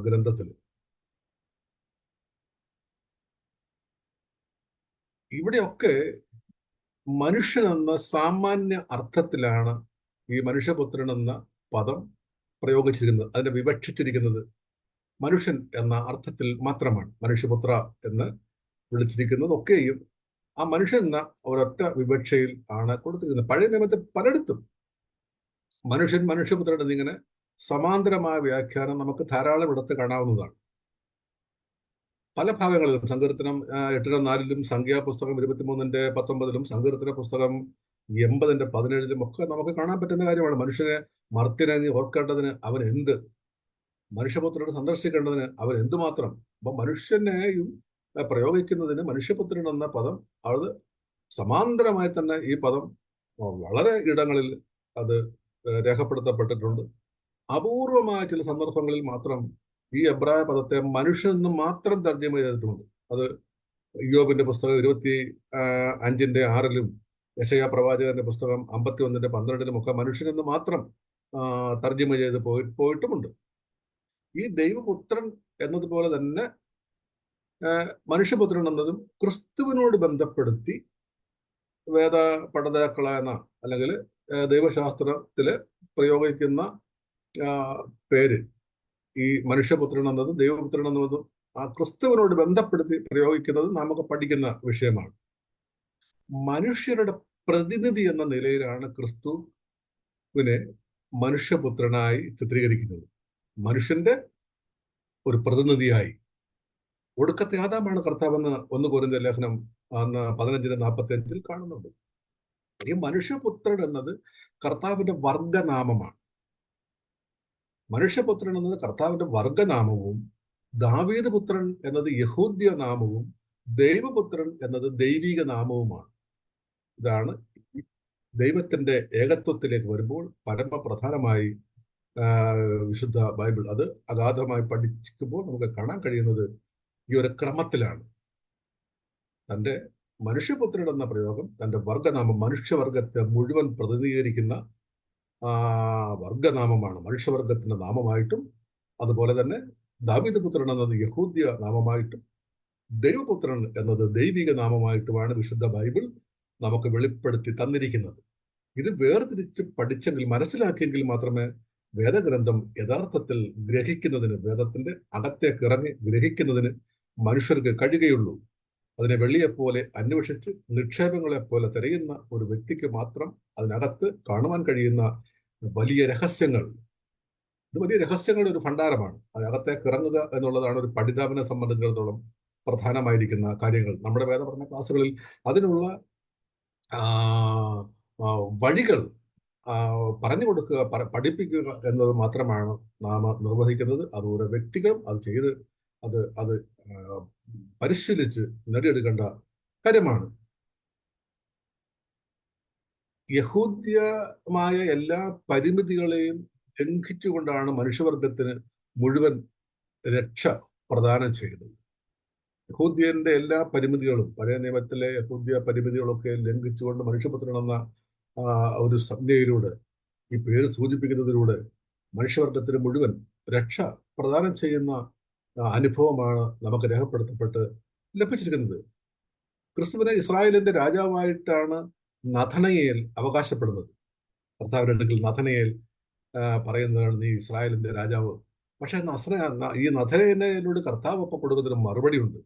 ഗ്രന്ഥത്തിൽ. ഇവിടെയൊക്കെ മനുഷ്യൻ എന്ന സാമാന്യ അർത്ഥത്തിലാണ് ഈ മനുഷ്യപുത്രൻ എന്ന പദം പ്രയോഗിച്ചിരിക്കുന്നത്. അതിനെ വിവക്ഷിച്ചിരിക്കുന്നത് മനുഷ്യൻ എന്ന അർത്ഥത്തിൽ മാത്രമാണ്. മനുഷ്യപുത്ര എന്ന് വിളിച്ചിരിക്കുന്നതൊക്കെയും ആ മനുഷ്യൻ എന്ന ഒരൊറ്റ വിവക്ഷയിൽ ആണ് കൊടുത്തിരിക്കുന്നത്. പഴയ നിയമത്തിൽ പലയിടത്തും മനുഷ്യപുത്രൻ എന്നിങ്ങനെ സമാന്തരമായ വ്യാഖ്യാനം നമുക്ക് ധാരാളം ഇടത്ത് കാണാവുന്നതാണ്. പല ഭാഗങ്ങളിലും സങ്കീർത്തനം 8:4 സംഖ്യാപുസ്തകം 23:19 സങ്കീർത്തന പുസ്തകം 80:17 ഒക്കെ നമുക്ക് കാണാൻ പറ്റുന്ന കാര്യമാണ്. മനുഷ്യനെ മർത്യനെ നീ ഓർക്കേണ്ടതിന് അവൻ എന്ത്, മനുഷ്യപുത്രനെ സന്ദർശിക്കേണ്ടതിന് അവൻ എന്തുമാത്രം. അപ്പൊ മനുഷ്യനെയും പ്രയോഗിക്കുന്നതിന് മനുഷ്യപുത്രൻ എന്ന പദം അത് സമാന്തരമായി തന്നെ ഈ പദം വളരെ ഇടങ്ങളിൽ അത് രേഖപ്പെടുത്തപ്പെട്ടിട്ടുണ്ട്. അപൂർവമായ ചില സന്ദർഭങ്ങളിൽ മാത്രം ഈ എബ്രായ പദത്തെ മനുഷ്യൻ എന്ന് മാത്രം തർജ്ജമ ചെയ്തിട്ടുണ്ട്. അത് ഇയ്യോബിന്റെ പുസ്തകം 25:6 യെശയ്യാ പ്രവാചകന്റെ പുസ്തകം 51:12 ഒക്കെ മനുഷ്യനെന്ന് മാത്രം തർജ്ജമ ചെയ്ത് പോയിട്ടുമുണ്ട്. ഈ ദൈവപുത്രൻ എന്നതുപോലെ തന്നെ മനുഷ്യപുത്രൻ എന്നതും ക്രിസ്തുവിനോട് ബന്ധപ്പെടുത്തി വേദ പഠിതാക്കളെന്ന അല്ലെങ്കിൽ ദൈവശാസ്ത്രത്തില് പ്രയോഗിക്കുന്ന പേര് ഈ മനുഷ്യപുത്രൻ എന്നതും ദൈവപുത്രൻ എന്നതും ആ ക്രിസ്തുവിനോട് ബന്ധപ്പെടുത്തി പ്രയോഗിക്കുന്നത് നമുക്ക് പഠിക്കുന്ന വിഷയമാണ്. മനുഷ്യരുടെ പ്രതിനിധി എന്ന നിലയിലാണ് ക്രിസ്തുവിനെ മനുഷ്യപുത്രനായി ചിത്രീകരിക്കുന്നത്. മനുഷ്യന്റെ ഒരു പ്രതിനിധിയായി. ഒടുക്കത്തെ ആദാമാണ് കർത്താവെന്ന് 1 കൊരിന്ത്യർ ലേഖനം 15:45 കാണുന്നുണ്ട്. ഈ മനുഷ്യപുത്രൻ എന്നത് കർത്താവിന്റെ വർഗനാമമാണ്. മനുഷ്യപുത്രൻ എന്നത് കർത്താവിന്റെ വർഗനാമവും ദാവീദ് പുത്രൻ എന്നത് യഹൂദ്യ നാമവും ദൈവപുത്രൻ എന്നത് ദൈവിക നാമവുമാണ്. ഇതാണ് ദൈവത്തിന്റെ ഏകത്വത്തിലേക്ക് വരുമ്പോൾ പരമപ്രധാനമായി വിശുദ്ധ ബൈബിൾ അത് അഗാധമായി പഠിക്കുമ്പോൾ നമുക്ക് കാണാൻ കഴിയുന്നത് ഈ ഒരു ക്രമത്തിലാണ്. തന്റെ മനുഷ്യപുത്രൻ എന്ന പ്രയോഗം തന്റെ വർഗനാമം മനുഷ്യവർഗത്തെ മുഴുവൻ പ്രതിനിധീകരിക്കുന്ന വർഗനാമമാണ്. മനുഷ്യവർഗത്തിന്റെ നാമമായിട്ടും അതുപോലെ തന്നെ ദാവീദ് പുത്രൻ എന്നത് യഹൂദ്യ നാമമായിട്ടും ദൈവപുത്രൻ എന്നത് ദൈവിക നാമമായിട്ടുമാണ് വിശുദ്ധ ബൈബിൾ നമുക്ക് വെളിപ്പെടുത്തി തന്നിരിക്കുന്നത്. ഇത് വേർതിരിച്ച് പഠിച്ചെങ്കിൽ മനസ്സിലാക്കിയെങ്കിൽ മാത്രമേ വേദഗ്രന്ഥം യഥാർത്ഥത്തിൽ ഗ്രഹിക്കുന്നതിന്, വേദത്തിന്റെ അകത്തേക്ക് ഇറങ്ങി ഗ്രഹിക്കുന്നതിന് മനുഷ്യർക്ക് കഴിയുകയുള്ളൂ. അതിനെ വെള്ളിയെപ്പോലെ അന്വേഷിച്ച് നിക്ഷേപങ്ങളെപ്പോലെ തിരയുന്ന ഒരു വ്യക്തിക്ക് മാത്രം അതിനകത്ത് കാണുവാൻ കഴിയുന്ന വലിയ രഹസ്യങ്ങൾ, ഇത് വലിയ രഹസ്യങ്ങളുടെ ഒരു ഭണ്ഡാരമാണ്. അതിനകത്തേക്ക് ഇറങ്ങുക എന്നുള്ളതാണ് ഒരു പഠിതാവിനെ സംബന്ധിച്ചിടത്തോളം പ്രധാനമായിരിക്കുന്ന കാര്യങ്ങൾ. നമ്മുടെ വേദപഠന ക്ലാസ്സുകളിൽ അതിനുള്ള വഴികൾ പറഞ്ഞു കൊടുക്കുക, പഠിപ്പിക്കുക എന്നത് മാത്രമാണ് നാം നിർവഹിക്കുന്നത്. അത് ഓരോ വ്യക്തികളും അത് ചെയ്ത് അത് പരിശീലിച്ച് നേടിയെടുക്കേണ്ട കാര്യമാണ്. യഹൂദ്യമായ എല്ലാ പരിമിതികളെയും ലംഘിച്ചുകൊണ്ടാണ് മനുഷ്യവർഗത്തിന് മുഴുവൻ രക്ഷ പ്രദാനം ചെയ്തത്. യഹൂദ്യന്റെ എല്ലാ പരിമിതികളും, പഴയ നിയമത്തിലെ യഹൂദ്യ പരിമിതികളൊക്കെ ലംഘിച്ചുകൊണ്ട് മനുഷ്യപുത്രൻ എന്ന ഒരു സംജ്ഞയിലൂടെ, ഈ പേര് സൂചിപ്പിക്കുന്നതിലൂടെ മനുഷ്യവർഗത്തിന് മുഴുവൻ രക്ഷ പ്രദാനം ചെയ്യുന്ന അനുഭവമാണ് നമുക്ക് രേഖപ്പെടുത്തപ്പെട്ട് ലഭിച്ചിരിക്കുന്നത്. ക്രിസ്തുവിനെ ഇസ്രായേലിന്റെ രാജാവായിട്ടാണ് നഥനയേൽ അവകാശപ്പെടുന്നത്. കർത്താവിന്റെ അടുക്കൽ നഥനയേൽ പറയുന്നതാണ് നീ ഇസ്രായേലിന്റെ രാജാവ്. പക്ഷെ ഈ നഥനയേലിനോട് കർത്താവ് ഒപ്പം കൊടുക്കുന്നതിന് മറുപടിയുണ്ട്.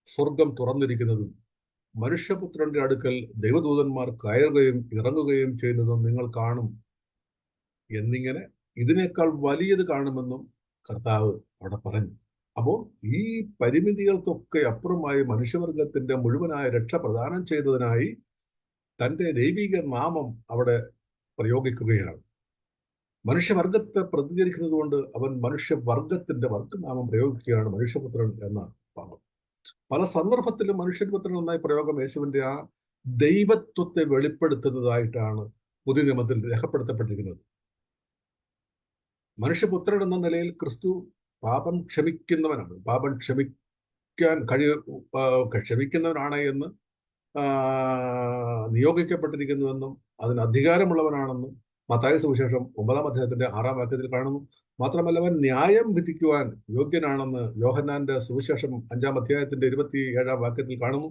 സ്വർഗം തുറന്നിരിക്കുന്നതും മനുഷ്യപുത്രന്റെ അടുക്കൽ ദൈവദൂതന്മാർ കയറുകയും ഇറങ്ങുകയും ചെയ്യുന്നതും നിങ്ങൾ കാണും എന്നിങ്ങനെ ഇതിനേക്കാൾ വലിയത് കാണുമെന്നും കർത്താവ് അവിടെ പറഞ്ഞു. അപ്പോൾ ഈ പരിമിതികൾക്കൊക്കെ അപ്പുറമായി മനുഷ്യവർഗത്തിന്റെ മുഴുവനായ രക്ഷ പ്രദാനം ചെയ്തതിനായി തന്റെ ദൈവിക നാമം അവിടെ പ്രയോഗിക്കുകയാണ്. മനുഷ്യവർഗത്തെ പ്രതികരിക്കുന്നത് കൊണ്ട് അവൻ മനുഷ്യവർഗത്തിന്റെ വർഗനാമം പ്രയോഗിക്കുകയാണ് മനുഷ്യപുത്രൻ എന്ന പാപം. പല സന്ദർഭത്തിലും മനുഷ്യപുത്രൻ എന്ന പ്രയോഗം യേശുവിന്റെ ആ ദൈവത്വത്തെ വെളിപ്പെടുത്തുന്നതായിട്ടാണ് പുതിയ നിയമത്തിൽ രേഖപ്പെടുത്തപ്പെട്ടിരിക്കുന്നത്. മനുഷ്യപുത്രൻ എന്ന നിലയിൽ ക്രിസ്തു പാപം ക്ഷമിക്കുന്നവനാണ്, പാപം ക്ഷമിക്കുന്നവനാണ് എന്ന് നിയോഗിക്കപ്പെട്ടിരിക്കുന്നുവെന്നും അതിന് അധികാരമുള്ളവനാണെന്നും മത്തായി സുവിശേഷം 9-ാം അധ്യായത്തിന്റെ 6-ാം വാക്യത്തിൽ കാണുന്നു. മാത്രമല്ല അവൻ ന്യായം വിധിക്കുവാൻ യോഗ്യനാണെന്ന് യോഹന്നാന്റെ സുവിശേഷം 5-ാം അധ്യായത്തിന്റെ 27-ാം വാക്യത്തിൽ കാണുന്നു.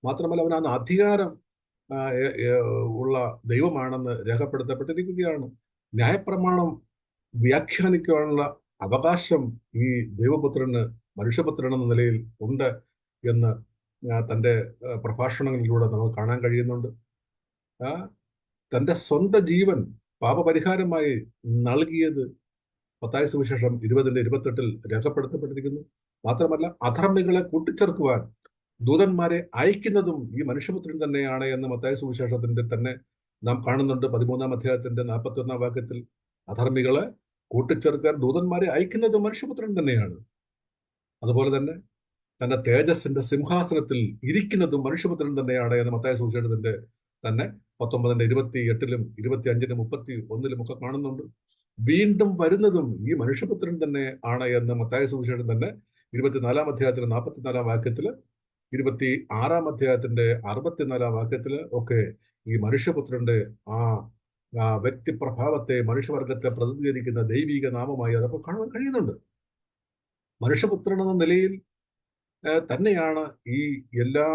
മാത്രമല്ല അവൻ ആ അധികാരം ഉള്ള ദൈവമാണെന്ന് രേഖപ്പെടുത്തപ്പെട്ടിരിക്കുകയാണ്. ന്യായപ്രമാണം വ്യാഖ്യാനിക്കുവാനുള്ള അവകാശം ഈ ദൈവപുത്രന് മനുഷ്യപുത്രൻ എന്ന നിലയിൽ ഉണ്ട് എന്ന് തൻ്റെ പ്രഭാഷണങ്ങളിലൂടെ നമുക്ക് കാണാൻ കഴിയുന്നുണ്ട്. തൻ്റെ സ്വന്തം ജീവൻ പാപപരിഹാരമായി നൽകിയത് മത്തായി സുവിശേഷം 20-28 രേഖപ്പെടുത്തപ്പെട്ടിരിക്കുന്നു. മാത്രമല്ല അധർമ്മികളെ കൂട്ടിച്ചേർക്കുവാൻ ദൂതന്മാരെ അയക്കുന്നതും ഈ മനുഷ്യപുത്രൻ തന്നെയാണ് എന്ന് മത്തായി സുവിശേഷത്തിന്റെ തന്നെ നാം കാണുന്നുണ്ട്. 13-ാം അധ്യായത്തിന്റെ 41-ാം വാക്യത്തിൽ അധർമ്മികളെ കൂട്ടിച്ചേർക്കാൻ ദൂതന്മാരെ അയക്കുന്നത് മനുഷ്യപുത്രൻ തന്നെയാണ്. അതുപോലെ തന്നെ തന്റെ തേജസ്സിന്റെ സിംഹാസനത്തിൽ ഇരിക്കുന്നതും മനുഷ്യപുത്രൻ തന്നെയാണ് എന്ന് മത്തായി സുവിശേഷത്തിന്റെ തന്നെ 19-ന്റെ 28-ലും 25-നും 31-ലും ഒക്കെ കാണുന്നുണ്ട്. വീണ്ടും വരുന്നതും ഈ മനുഷ്യപുത്രൻ തന്നെ ആണ് എന്ന് മത്തായി സുവിശേഷം തന്നെ 24-ാം അധ്യായത്തിലെ 44-ാം വാക്യത്തില് 26-ാം അധ്യായത്തിന്റെ 64-ാം വാക്യത്തില് ഒക്കെ ഈ മനുഷ്യപുത്രന്റെ ആ വ്യക്തിപ്രഭാവത്തെ മനുഷ്യവർഗത്തെ പ്രതിനിധീകരിക്കുന്ന ദൈവിക നാമമായി അതൊക്കെ കാണാൻ കഴിയുന്നുണ്ട്. മനുഷ്യപുത്രൻ എന്ന നിലയിൽ തന്നെയാണ് ഈ എല്ലാ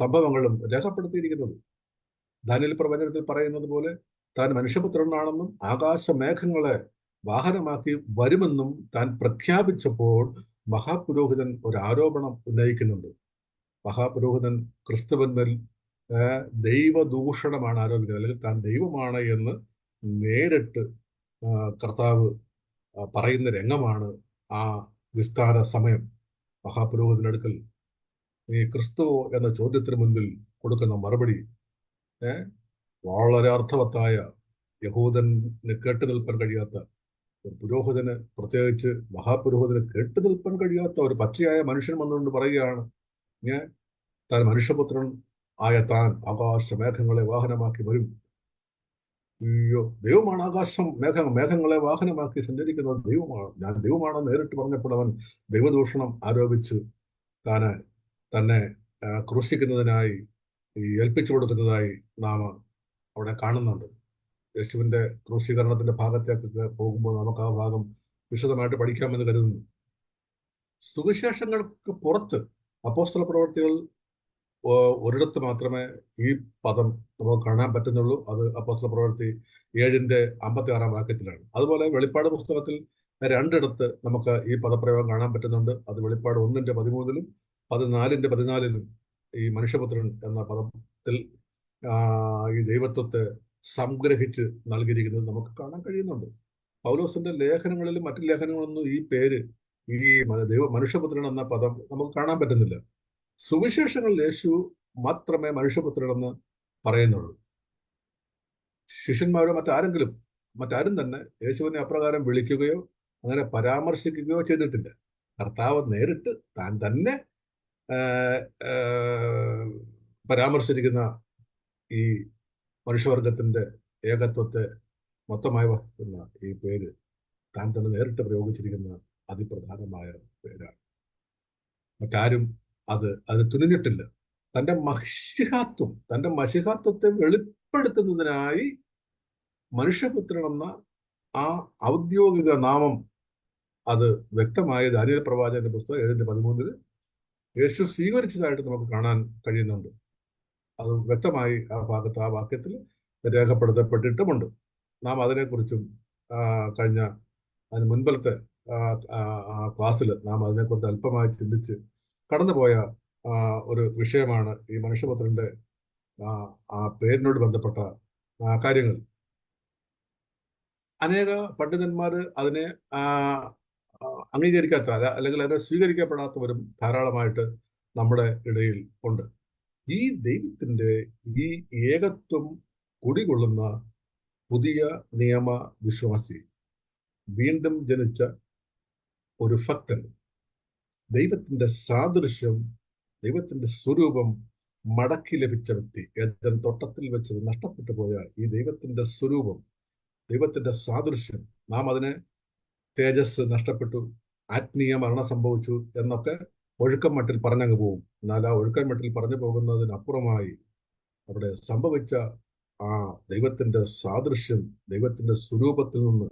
സംഭവങ്ങളും രേഖപ്പെടുത്തിയിരിക്കുന്നത്. ദാനിയേൽ പ്രവചനത്തിൽ പറയുന്നത് പോലെ താൻ മനുഷ്യപുത്രനാണെന്നും ആകാശമേഘങ്ങളെ വാഹനമാക്കി വരുമെന്നും താൻ പ്രഖ്യാപിച്ചപ്പോൾ മഹാപുരോഹിതൻ ഒരു ആരോപണം ഉന്നയിക്കുന്നുണ്ട്. മഹാപുരോഹിതൻ ക്രിസ്തുവിന്മേൽ ദൈവദൂഷണമാണ് ആരോപിക്കുന്നത്, അല്ലെങ്കിൽ താൻ ദൈവമാണ് എന്ന് നേരിട്ട് കർത്താവ് പറയുന്ന രംഗമാണ് ആ വിസ്താര സമയം. മഹാപുരോഹിതനടുക്കൽ ഈ ക്രിസ്തു എന്ന ചോദ്യത്തിന് മുൻപിൽ കൊടുക്കുന്ന മറുപടി വളരെ അർത്ഥവത്തായ, യഹൂദന് കേട്ടുനിൽപ്പാൻ കഴിയാത്ത ഒരു പുരോഹിതന്, പ്രത്യേകിച്ച് മഹാപുരോഹിതന് കേട്ടുനിൽപ്പാൻ കഴിയാത്ത ഒരു പച്ചയായ മനുഷ്യൻ വന്നുകൊണ്ട് പറയുകയാണ്, താൻ മനുഷ്യപുത്രൻ ആയ താൻ ആകാശമേഘങ്ങളെ വാഹനമാക്കി വരും. അയ്യോ, ദൈവമാണ് മേഘങ്ങളെ വാഹനമാക്കി സഞ്ചരിക്കുന്നത്, ദൈവമാണ്, ഞാൻ ദൈവമാണെന്ന് നേരിട്ട് പറഞ്ഞപ്പോൾ അവൻ ദൈവദൂഷണം ആരോപിച്ച് തന്നെ ക്രൂശിക്കുന്നതിനായി ഏൽപ്പിച്ചു കൊടുക്കുന്നതായി നാം അവിടെ കാണുന്നുണ്ട്. യേശുവിന്റെ ക്രൂശീകരണത്തിന്റെ ഭാഗത്തേക്കൊക്കെ പോകുമ്പോൾ നമുക്ക് ആ ഭാഗം വിശദമായിട്ട് പഠിക്കാമെന്ന് കരുതുന്നു. സുവിശേഷങ്ങൾക്ക് പുറത്ത് അപ്പോസ്തല പ്രവർത്തികൾ ഒരിടത്ത് മാത്രമേ ഈ പദം നമുക്ക് കാണാൻ പറ്റുന്നുള്ളൂ. അത് അപ്പോസ്തല പ്രവൃത്തി 7-ന്റെ 56-ാം വാക്യത്തിലാണ്. അതുപോലെ വെളിപ്പാട് പുസ്തകത്തിൽ 2 നമുക്ക് ഈ പദപ്രയോഗം കാണാൻ പറ്റുന്നുണ്ട്. അത് വെളിപ്പാട് 1-ന്റെ 13-ലും 14-ന്റെ 14-ലും ഈ മനുഷ്യപുത്രൻ എന്ന പദത്തിൽ ഈ ദൈവത്വത്തെ സംഗ്രഹിച്ച് നൽകിയിരിക്കുന്നത് നമുക്ക് കാണാൻ കഴിയുന്നുണ്ട്. പൗലോസിന്റെ ലേഖനങ്ങളിലും മറ്റു ലേഖനങ്ങളൊന്നും ഈ പേര്, ഈ മനുഷ്യപുത്രൻ എന്ന പദം നമുക്ക് കാണാൻ പറ്റുന്നില്ല. സുവിശേഷങ്ങളിൽ യേശു മാത്രമേ മനുഷ്യപുത്രനെന്ന് പറയുന്നുള്ളൂ. ശിഷ്യന്മാരോ മറ്റാരും തന്നെ യേശുവിനെ അപ്രകാരം വിളിക്കുകയോ അങ്ങനെ പരാമർശിക്കുകയോ ചെയ്തിട്ടില്ല. കർത്താവ് നേരിട്ട് താൻ തന്നെ പരാമർശിച്ചിരിക്കുന്ന ഈ മനുഷ്യവർഗത്തിന്റെ ഏകത്വത്തെ മൊത്തമായി വഹിക്കുന്ന ഈ പേര് താൻ തന്നെ നേരിട്ട് പ്രയോഗിച്ചിരിക്കുന്ന അതിപ്രധാനമായ പേരാണ്. മറ്റാരും അത് തുനിഞ്ഞിട്ടില്ല. തന്റെ മഷിഹാത്വത്തെ വെളിപ്പെടുത്തുന്നതിനായി മനുഷ്യപുത്രൻ എന്ന ആ ഔദ്യോഗിക നാമം അത് വ്യക്തമായി ദാനിയേൽ പ്രവാചകന്റെ പുസ്തകം 7-ന്റെ 13-ൽ യേശു സ്വീകരിച്ചതായിട്ട് നമുക്ക് കാണാൻ കഴിയുന്നുണ്ട്. അത് വ്യക്തമായി ആ ഭാഗത്ത്, ആ വാക്യത്തിൽ രേഖപ്പെടുത്തപ്പെട്ടിട്ടുമുണ്ട്. നാം അതിനെക്കുറിച്ചും അതിന് മുൻപത്തെ ക്ലാസ്സിൽ നാം അതിനെക്കുറിച്ച് അല്പമായി ചിന്തിച്ച് കടന്നുപോയ ഒരു വിഷയമാണ് ഈ മനുഷ്യപുത്രന്റെ ആ പേരിനോട് ബന്ധപ്പെട്ട കാര്യങ്ങൾ. അനേക പണ്ഡിതന്മാർ അതിനെ അംഗീകരിക്കാത്ത, അല്ലെങ്കിൽ അതിനെ സ്വീകരിക്കപ്പെടാത്തവരും ധാരാളമായിട്ട് നമ്മുടെ ഇടയിൽ ഉണ്ട്. ഈ ദൈവത്തിന്റെ ഈ ഏകത്വം കുടികൊള്ളുന്ന പുതിയ നിയമ വിശ്വാസി, വീണ്ടും ജനിച്ച ഒരു ഭക്തൻ, ദൈവത്തിന്റെ സാദൃശ്യം, ദൈവത്തിന്റെ സ്വരൂപം മടക്കി ലഭിച്ച വ്യക്തി. ഏദൻ തോട്ടത്തിൽ വെച്ച് നഷ്ടപ്പെട്ടു പോയ ഈ ദൈവത്തിന്റെ സ്വരൂപം, ദൈവത്തിന്റെ സാദൃശ്യം, നാം അതിനെ തേജസ് നഷ്ടപ്പെട്ടു, ആത്മീയ മരണം സംഭവിച്ചു എന്നൊക്കെ ഒഴുക്കം മട്ടിൽ പറഞ്ഞങ്ങ് പോകും. എന്നാൽ ആ ഒഴുക്കം മട്ടിൽ പറഞ്ഞു പോകുന്നതിനപ്പുറമായി അവിടെ സംഭവിച്ച ആ ദൈവത്തിന്റെ സാദൃശ്യം, ദൈവത്തിന്റെ സ്വരൂപത്തിൽ നിന്ന്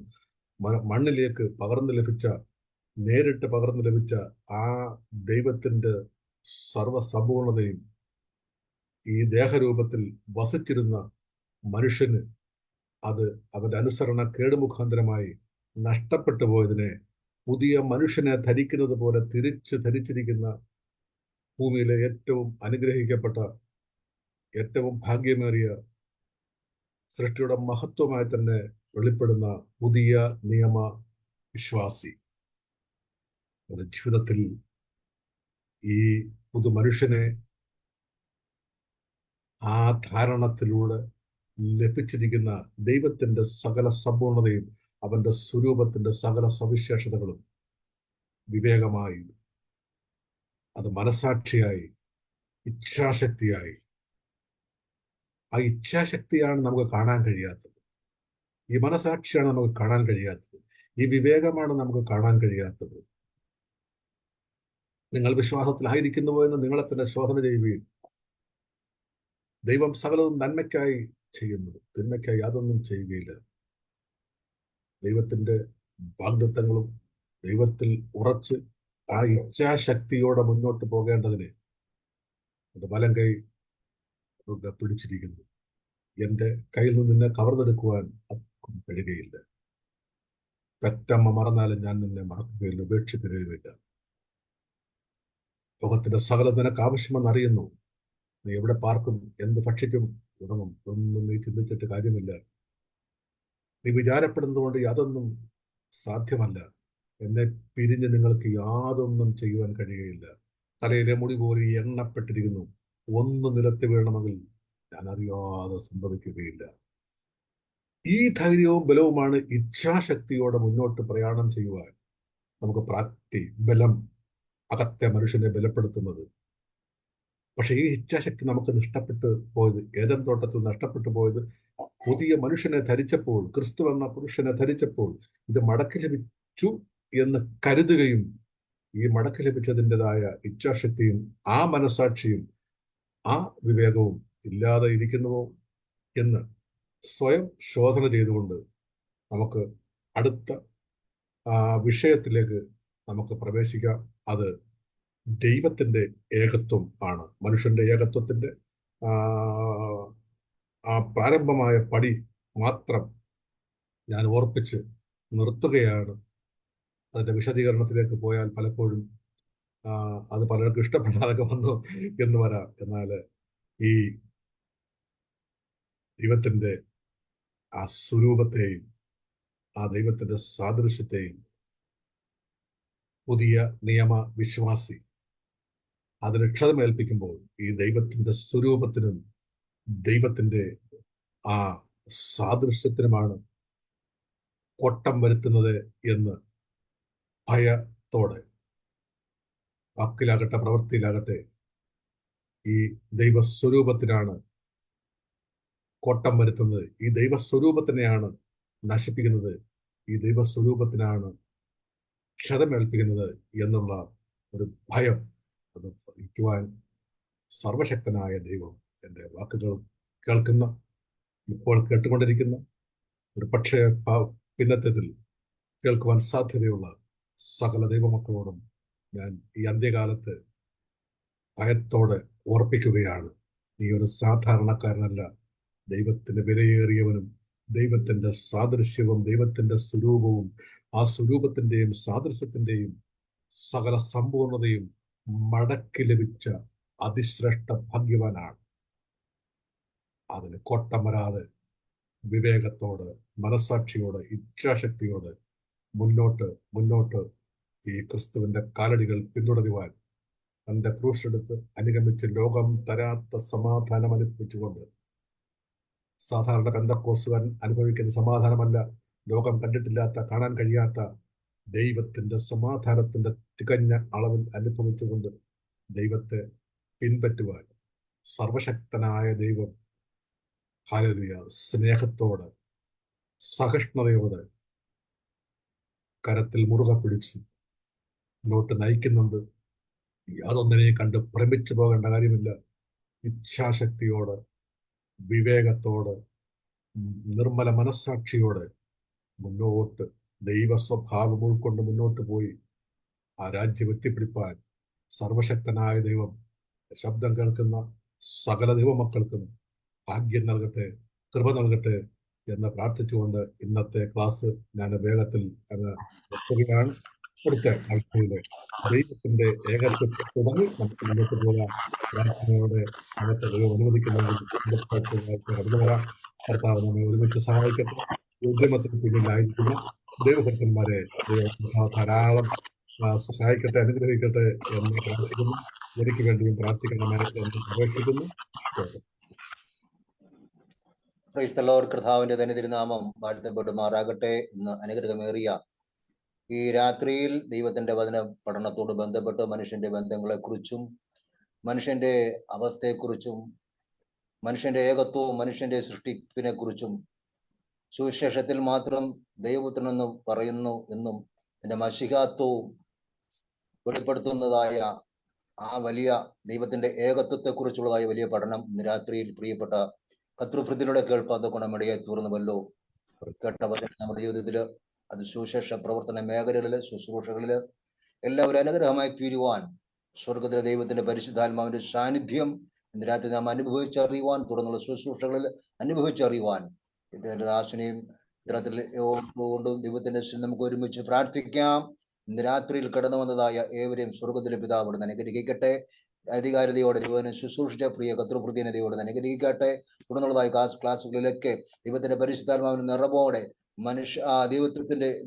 മണ്ണിലേക്ക് നേരിട്ട് പകർന്നു ലഭിച്ച ആ ദൈവത്തിന്റെ സർവസമ്പൂർണതയും ഈ ദേഹരൂപത്തിൽ വസിച്ചിരുന്ന മനുഷ്യന് അത് അവന്റെ അനുസരണ കേടുമുഖാന്തരമായി നഷ്ടപ്പെട്ടു പോയതിനെ പുതിയ മനുഷ്യനെ ധരിക്കുന്നത് പോലെ ധരിച്ചിരിക്കുന്ന ഭൂമിയിലെ ഏറ്റവും അനുഗ്രഹിക്കപ്പെട്ട, ഏറ്റവും ഭാഗ്യമേറിയ, സൃഷ്ടിയുടെ മഹത്വമായി തന്നെ വെളിപ്പെടുന്ന പുതിയ നിയമ വിശ്വാസി ഒരു ജീവിതത്തിൽ ഈ പുതു മനുഷ്യനെ ആ ധാരണത്തിലൂടെ ലഭിച്ചിരിക്കുന്ന ദൈവത്തിന്റെ സകല സമ്പൂർണതയും അവന്റെ സ്വരൂപത്തിന്റെ സകല സവിശേഷതകളും വിവേകമായി, അത് മനസാക്ഷിയായി, ഇച്ഛാശക്തിയായി, ആ ഇച്ഛാശക്തിയാണ് നമുക്ക് കാണാൻ കഴിയാത്തത്, ഈ മനസാക്ഷിയാണ് നമുക്ക് കാണാൻ കഴിയാത്തത്, ഈ വിവേകമാണ് നമുക്ക് കാണാൻ കഴിയാത്തത്. നിങ്ങൾ വിശ്വാസത്തിലായിരിക്കുന്നുവോ എന്ന് നിങ്ങളെ തന്നെ ശോധന ചെയ്യുകയും, ദൈവം സകലതും നന്മയ്ക്കായി ചെയ്യുന്നത്, തിന്മയ്ക്കായി യാതൊന്നും ചെയ്യുകയില്ല. ദൈവത്തിന്റെ വാഗ്ദത്തങ്ങളും ദൈവത്തിൽ ഉറച്ച് ആ ഇച്ഛാശക്തിയോടെ മുന്നോട്ട് പോകേണ്ടതിന് എന്റെ വലം കൈ പിടിച്ചിരിക്കുന്നു. എന്റെ കയ്യിൽ നിന്ന് നിന്നെ കവർന്നെടുക്കുവാൻ കഴിയുകയില്ല. പെറ്റമ്മ മറന്നാലും ഞാൻ നിന്നെ മറക്കുകയില്ല, ഉപേക്ഷിക്കുകയുമില്ല. ലോകത്തിന്റെ സകലം നിനക്ക് ആവശ്യമെന്ന് അറിയുന്നു. നീ എവിടെ പാർക്കും, എന്ത് ഭക്ഷിക്കും, ഉറങ്ങും, ഒന്നും നീ ചിന്തിച്ചിട്ട് കാര്യമില്ല. നീ വിചാരപ്പെടുന്നത് കൊണ്ട് യാതൊന്നും സാധ്യമല്ല. എന്നെ പിരിഞ്ഞ് നിങ്ങൾക്ക് യാതൊന്നും ചെയ്യുവാൻ കഴിയുകയില്ല. തലയിലെ മുടി പോലെ എണ്ണപ്പെട്ടിരിക്കുന്നു. ഒന്ന് നിലത്ത് വീഴണമെങ്കിൽ ഞാൻ അറിയാതെ സംഭവിക്കുകയില്ല. ഈ ധൈര്യവും ബലവുമാണ് ഇച്ഛാശക്തിയോടെ മുന്നോട്ട് പ്രയാണം ചെയ്യുവാൻ നമുക്ക് ബലം, അകത്തെ മനുഷ്യനെ ബലപ്പെടുത്തുന്നത്. പക്ഷെ ഈ ഇച്ഛാശക്തി നമുക്ക് നഷ്ടപ്പെട്ടു പോയത്, ഏദൻ തോട്ടത്തിൽ നഷ്ടപ്പെട്ടു പോയത് പുതിയ മനുഷ്യനെ ധരിച്ചപ്പോൾ, ക്രിസ്തു എന്ന പുരുഷനെ ധരിച്ചപ്പോൾ ഇത് മടക്കി ലഭിച്ചു എന്ന് കരുതുകയും, ഈ മടക്കി ലഭിച്ചതിൻ്റെതായ ഇച്ഛാശക്തിയും ആ മനസാക്ഷിയും ആ വിവേകവും ഇല്ലാതെ ഇരിക്കുന്നുവോ എന്ന് സ്വയം ശോധന ചെയ്തുകൊണ്ട് നമുക്ക് അടുത്ത വിഷയത്തിലേക്ക് നമുക്ക് പ്രവേശിക്കാം. അത് ദൈവത്തിന്റെ ഏകത്വം ആണ്. മനുഷ്യന്റെ ഏകത്വത്തിന്റെ ആ പ്രാരംഭമായ പടി മാത്രം ഞാൻ ഓർപ്പിച്ച് നിർത്തുകയാണ്. അതിന്റെ വിശദീകരണത്തിലേക്ക് പോയാൽ പലപ്പോഴും അത് പലർക്കും ഇഷ്ടപ്പെടാതെ വന്നു എന്ന് വരാം. എന്നാൽ ഈ ദൈവത്തിന്റെ ആ സ്വരൂപത്തെയും ആ ദൈവത്തിന്റെ സാദൃശ്യത്തെയും പുതിയ നിയമ വിശ്വാസി അതിന് ക്ഷതമേൽപ്പിക്കുമ്പോൾ ഈ ദൈവത്തിന്റെ സ്വരൂപത്തിനും ദൈവത്തിന്റെ ആ സാദൃശ്യത്തിനുമാണ് കോട്ടം വരുത്തുന്നത് എന്ന് ഭയത്തോടെ, വാക്കിലാകട്ടെ പ്രവൃത്തിയിലാകട്ടെ, ഈ ദൈവസ്വരൂപത്തിനാണ് കോട്ടം വരുത്തുന്നത്, ഈ ദൈവസ്വരൂപത്തിനെയാണ് നശിപ്പിക്കുന്നത്, ഈ ദൈവസ്വരൂപത്തിനാണ് ക്ഷതമേൽപ്പിക്കുന്നത് എന്നുള്ള ഒരു ഭയം അത് ഭരിക്കുവാൻ സർവശക്തനായ ദൈവം എൻ്റെ വാക്കുകൾ കേൾക്കുന്ന, ഇപ്പോൾ കേട്ടുകൊണ്ടിരിക്കുന്ന, ഒരു പക്ഷേ പിന്നത്തേതിൽ കേൾക്കുവാൻ സാധ്യതയുള്ള സകല ദൈവമക്കളോടും ഞാൻ ഈ അന്ത്യകാലത്ത് ഭയത്തോടെ ഓർപ്പിക്കുകയാണ്. നീ ഒരു സാധാരണക്കാരനല്ല, ദൈവത്തിന് വിലയേറിയവനും ദൈവത്തിന്റെ സാദൃശ്യവും ദൈവത്തിന്റെ സ്വരൂപവും ആ സ്വരൂപത്തിന്റെയും സാദൃശ്യത്തിന്റെയും സകല സമ്പൂർണതയും മടക്കി ലഭിച്ച അതിശ്രേഷ്ഠ ഭാഗ്യവാനാണ്. അതിന് കോട്ടം വരാതെ വിവേകത്തോട്, മനസാക്ഷിയോട്, ഇച്ഛാശക്തിയോട് മുന്നോട്ട് ഈ ക്രിസ്തുവിന്റെ കാലടികൾ പിന്തുടരുവാൻ തന്റെ ക്രൂശെടുത്ത് അനുഗമിച്ച് ലോകം തരാത്ത സമാധാനം അനുഭവിച്ചുകൊണ്ട് സാധാരണ പെന്തക്കോസ്തുകാരൻ അനുഭവിക്കുന്ന സമാധാനമല്ല, ലോകം കണ്ടിട്ടില്ലാത്ത, കാണാൻ കഴിയാത്ത ദൈവത്തിന്റെ സമാധാനത്തിന്റെ തികഞ്ഞ അളവിൽ അനുഭവിച്ചുകൊണ്ട് ദൈവത്തെ പിൻപറ്റുവാൻ സർവശക്തനായ ദൈവം ഹല്ലേലൂയ സ്നേഹത്തോടെ സഹിഷ്ണുതയോടെ കരത്തിൽ മുറുകെ പിടിച്ച് മുന്നോട്ട് നയിക്കുന്നുണ്ട്. യാതൊന്നിനെയും കണ്ട് ഭ്രമിച്ചു പോകേണ്ട കാര്യമില്ല. ഇച്ഛാശക്തിയോടെ, വിവേകത്തോടെ, നിർമ്മല മനസ്സാക്ഷിയോടെ മുന്നോട്ട് ദൈവ സ്വഭാവം ഉൾക്കൊണ്ട് മുന്നോട്ട് പോയി ആ രാജ്യം എത്തിപ്പിടിപ്പാൻ സർവശക്തനായ ദൈവം ശബ്ദം കേൾക്കുന്ന സകല ദൈവമക്കൾക്കും ഭാഗ്യം നൽകട്ടെ, കൃപ നൽകട്ടെ എന്ന് പ്രാർത്ഥിച്ചുകൊണ്ട് ഇന്നത്തെ ക്ലാസ് ഞാൻ വേഗത്തിൽ അങ്ങ് വെക്കുകയാണ്. അടുത്ത ആഴ്ചയിലെ ദൈവത്തിന്റെ ഏകത്വത്തെ തുടങ്ങി നമുക്ക് മുന്നോട്ട് പോകാം. പ്രാർത്ഥനയോടെ നമുക്ക് ദൈവം അനുവദിക്കുന്നെങ്കിൽ കടന്നു വരാം. കർത്താവ് നമ്മെ ഒരുമിച്ച് സഹായിക്കട്ടെ. ഉദ്യമത്തിന് പിന്നിലായിരിക്കുന്ന ദൈവഭക്തന്മാരെ ദൈവം ധാരാളം സഹായിക്കട്ടെ, അനുഗ്രഹിക്കട്ടെ എന്ന് പ്രാർത്ഥിക്കുന്നു. എനിക്ക് വേണ്ടിയും പ്രാർത്ഥിക്കണമേ എന്ന് അപേക്ഷിക്കുന്നു. Praise the Lord. കർത്താവിന്റെ തന്നെ തിരുനാമം വാഴ്ത്തപ്പെടുമാറാകട്ടെ. ഇന്ന് അനുഗ്രഹമേറിയ ഈ രാത്രിയിൽ ദൈവത്തിന്റെ വചന പഠനത്തോട് ബന്ധപ്പെട്ട് മനുഷ്യന്റെ ബന്ധങ്ങളെക്കുറിച്ചും മനുഷ്യന്റെ അവസ്ഥയെക്കുറിച്ചും മനുഷ്യന്റെ ഏകത്വവും മനുഷ്യന്റെ സൃഷ്ടിപ്പിനെ കുറിച്ചും സുവിശേഷത്തിൽ മാത്രം ദൈവപുത്രനെന്ന് പറയുന്നു എന്നും അതിന്റെ മഷികാത്വവും വെളിപ്പെടുത്തുന്നതായ ആ വലിയ ദൈവത്തിന്റെ ഏകത്വത്തെക്കുറിച്ചുള്ളതായ വലിയ പഠനം ഇന്ന് രാത്രിയിൽ പ്രിയപ്പെട്ട കർത്തൃഭൃതിലൂടെ കേൾപ്പാത്ത ഗുണമിടയെ തീർന്നുവല്ലോ. കേട്ട വചനം നമ്മുടെ ജീവിതത്തില് അത് സുവിശേഷ പ്രവർത്തന മേഖലകളില് ശുശ്രൂഷകളില് എല്ലാവരും അനുഗ്രഹമായി തീരുവാൻ സ്വർഗത്തിലെ ദൈവത്തിന്റെ പരിശുദ്ധാത്മാവിന്റെ സാന്നിധ്യം ഇന്ന് രാത്രി നാം അനുഭവിച്ചറിയുവാൻ, തുടർന്നുള്ള ശുശ്രൂഷകളിൽ അനുഭവിച്ചറിയുവാൻ ഇതിന്റെ ദാസനെയും ഇത്തരത്തിൽ കൊണ്ടും ദൈവത്തിന്റെ നമുക്ക് ഒരുമിച്ച് പ്രാർത്ഥിക്കാം. ഇന്ന് രാത്രിയിൽ കടന്നു വന്നതായ ഏവരെയും സ്വർഗത്തിലെ പിതാവോട് അനുഗ്രഹിക്കട്ടെ. അധികാരതയോടെ ദൈവനെ ശുശ്രൂഷിച്ച പ്രിയ കർത്തൃപ്രതിനെ ദൈവോട് അനുഗ്രഹിക്കട്ടെ. തുടർന്നുള്ളതായ ക്ലാസ്സുകളിലൊക്കെ ദൈവത്തിന്റെ പരിശുദ്ധാത്മാവിന്റെ നിറവോടെ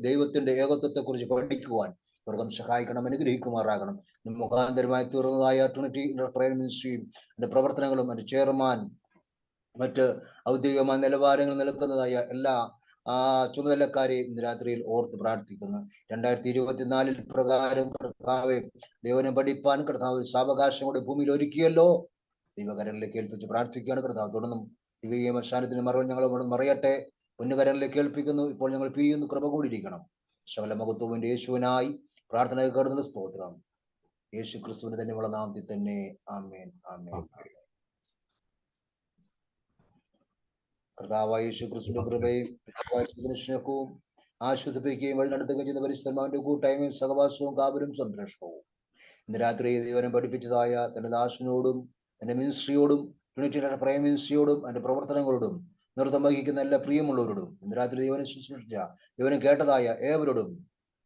ദൈവത്തിന്റെ ഏകത്വത്തെ കുറിച്ച് പഠിക്കുവാൻ സ്വർഗം സഹായിക്കണം, അനുഗ്രഹിക്കുമാറാകണം. മുഖാന്തരമായി തീർന്നതായ ട്രിനിറ്റി പ്രയർ മിനിസ്ട്രിയും അതിന്റെ പ്രവർത്തനങ്ങളും അതിന്റെ ചെയർമാൻ മറ്റ് ഔദ്യോഗികമായ നിലവാരങ്ങൾ നിൽക്കുന്നതായ എല്ലാ ചുമതലക്കാരെ ഇന്ന് രാത്രിയിൽ ഓർത്ത് പ്രാർത്ഥിക്കുന്നു. 2024 പ്രകാരം കർത്താവെ ദൈവനെ പഠിപ്പാൻ കർത്താവ് സാവകാശം കൂടെ ഭൂമിയിൽ ഒരുക്കിയല്ലോ. ദൈവകരങ്ങളിലേക്ക് ഏൽപ്പിച്ച് പ്രാർത്ഥിക്കുകയാണ്. കർത്താവ് തുടർന്നും ദിവ്യ മശാനത്തിന് മറവ് ഞങ്ങൾ മറിയട്ടെ. പൊന്നുകരങ്ങളിലേക്ക് ഏൽപ്പിക്കുന്നു. ഇപ്പോൾ ഞങ്ങൾ പിരിയുന്നു. കൃപ കൂടിയിരിക്കണം. സകല മഹത്വവിന്റെ യേശുവിനായി പ്രാർത്ഥന കേടുന്ന സ്തോത്രം. യേശു ക്രിസ്തുവിന് തന്നെയുള്ള നാമത്തിൽ തന്നെ. ആമേൻ, ആമേൻ. കർത്താവായ യേശു ക്രിസ്തുവിന്റെ കൃപയും സ്നേഹവും ആശ്വസിപ്പിക്കുകയും വഴി നടത്തുകയും ചെയ്യുന്ന പരിശുദ്ധന്മാരുടെ കൂട്ടായ്മയും സഹവാസവും കാവലും സംരക്ഷണവും ഇന്ന് രാത്രി ദൈവനെ പഠിപ്പിച്ചതായ തന്റെ ദാസനോടും തന്റെ മിനിസ്ട്രിയോടും ട്രിനിറ്റിയുടെ പ്രയർ മിനിസ്ട്രിയോടും അതിന്റെ പ്രവർത്തനങ്ങളോടും നേതൃത്വം വഹിക്കുന്ന എല്ലാ പ്രിയമുള്ളവരോടും ഇന്ന് രാത്രി ദൈവനെ ശുശ്രൂഷിച്ച ദൈവനെ കേട്ടതായ ഏവരോടും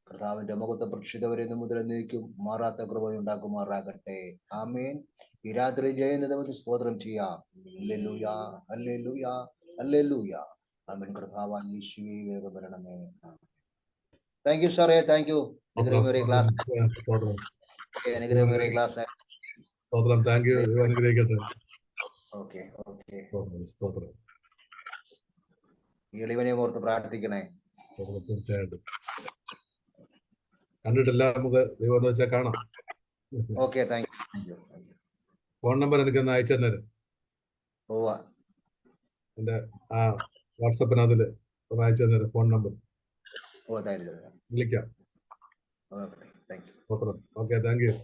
കർത്താവിന്റെ മുഖത്തെ പ്രക്ഷിതവരെ മുതൽ നീക്കും മാറാത്ത കൃപയുണ്ടാക്കുമാറാകട്ടെ. ആമേൻ. ഈ രാത്രി ജയനിധമത്തിൽ സ്തോത്രം ചെയ്യാം. ഹല്ലേലൂയ, ഹല്ലേലൂയ, ഹല്ലേലൂയ. ആമേൻ. കർത്താവാൻ യേശുവേ വേഗം വരണമേ. താങ്ക് യു സാറേ, താങ്ക് യു. അനുഗ്രഹമേറിയ ക്ലാസ്. അനുഗ്രഹമേറിയ ക്ലാസ്. Okay, okay. എളിവനെ ഓർത്ത് പ്രാർത്ഥിക്കണേ. തീർച്ചയായിട്ടും കണ്ടിട്ടില്ല, നമുക്ക് ദൈവം എന്ന് വെച്ചാൽ കാണാം. Okay, thank you. Phone number എനിക്കൊന്ന് അയച്ചു തന്നേരം. എന്റെ വാട്സപ്പിനകത്തില് ഒന്ന് അയച്ചു തന്നേരം ഫോൺ നമ്പർ. വിളിക്കാം. Thank you. Okay, thank U.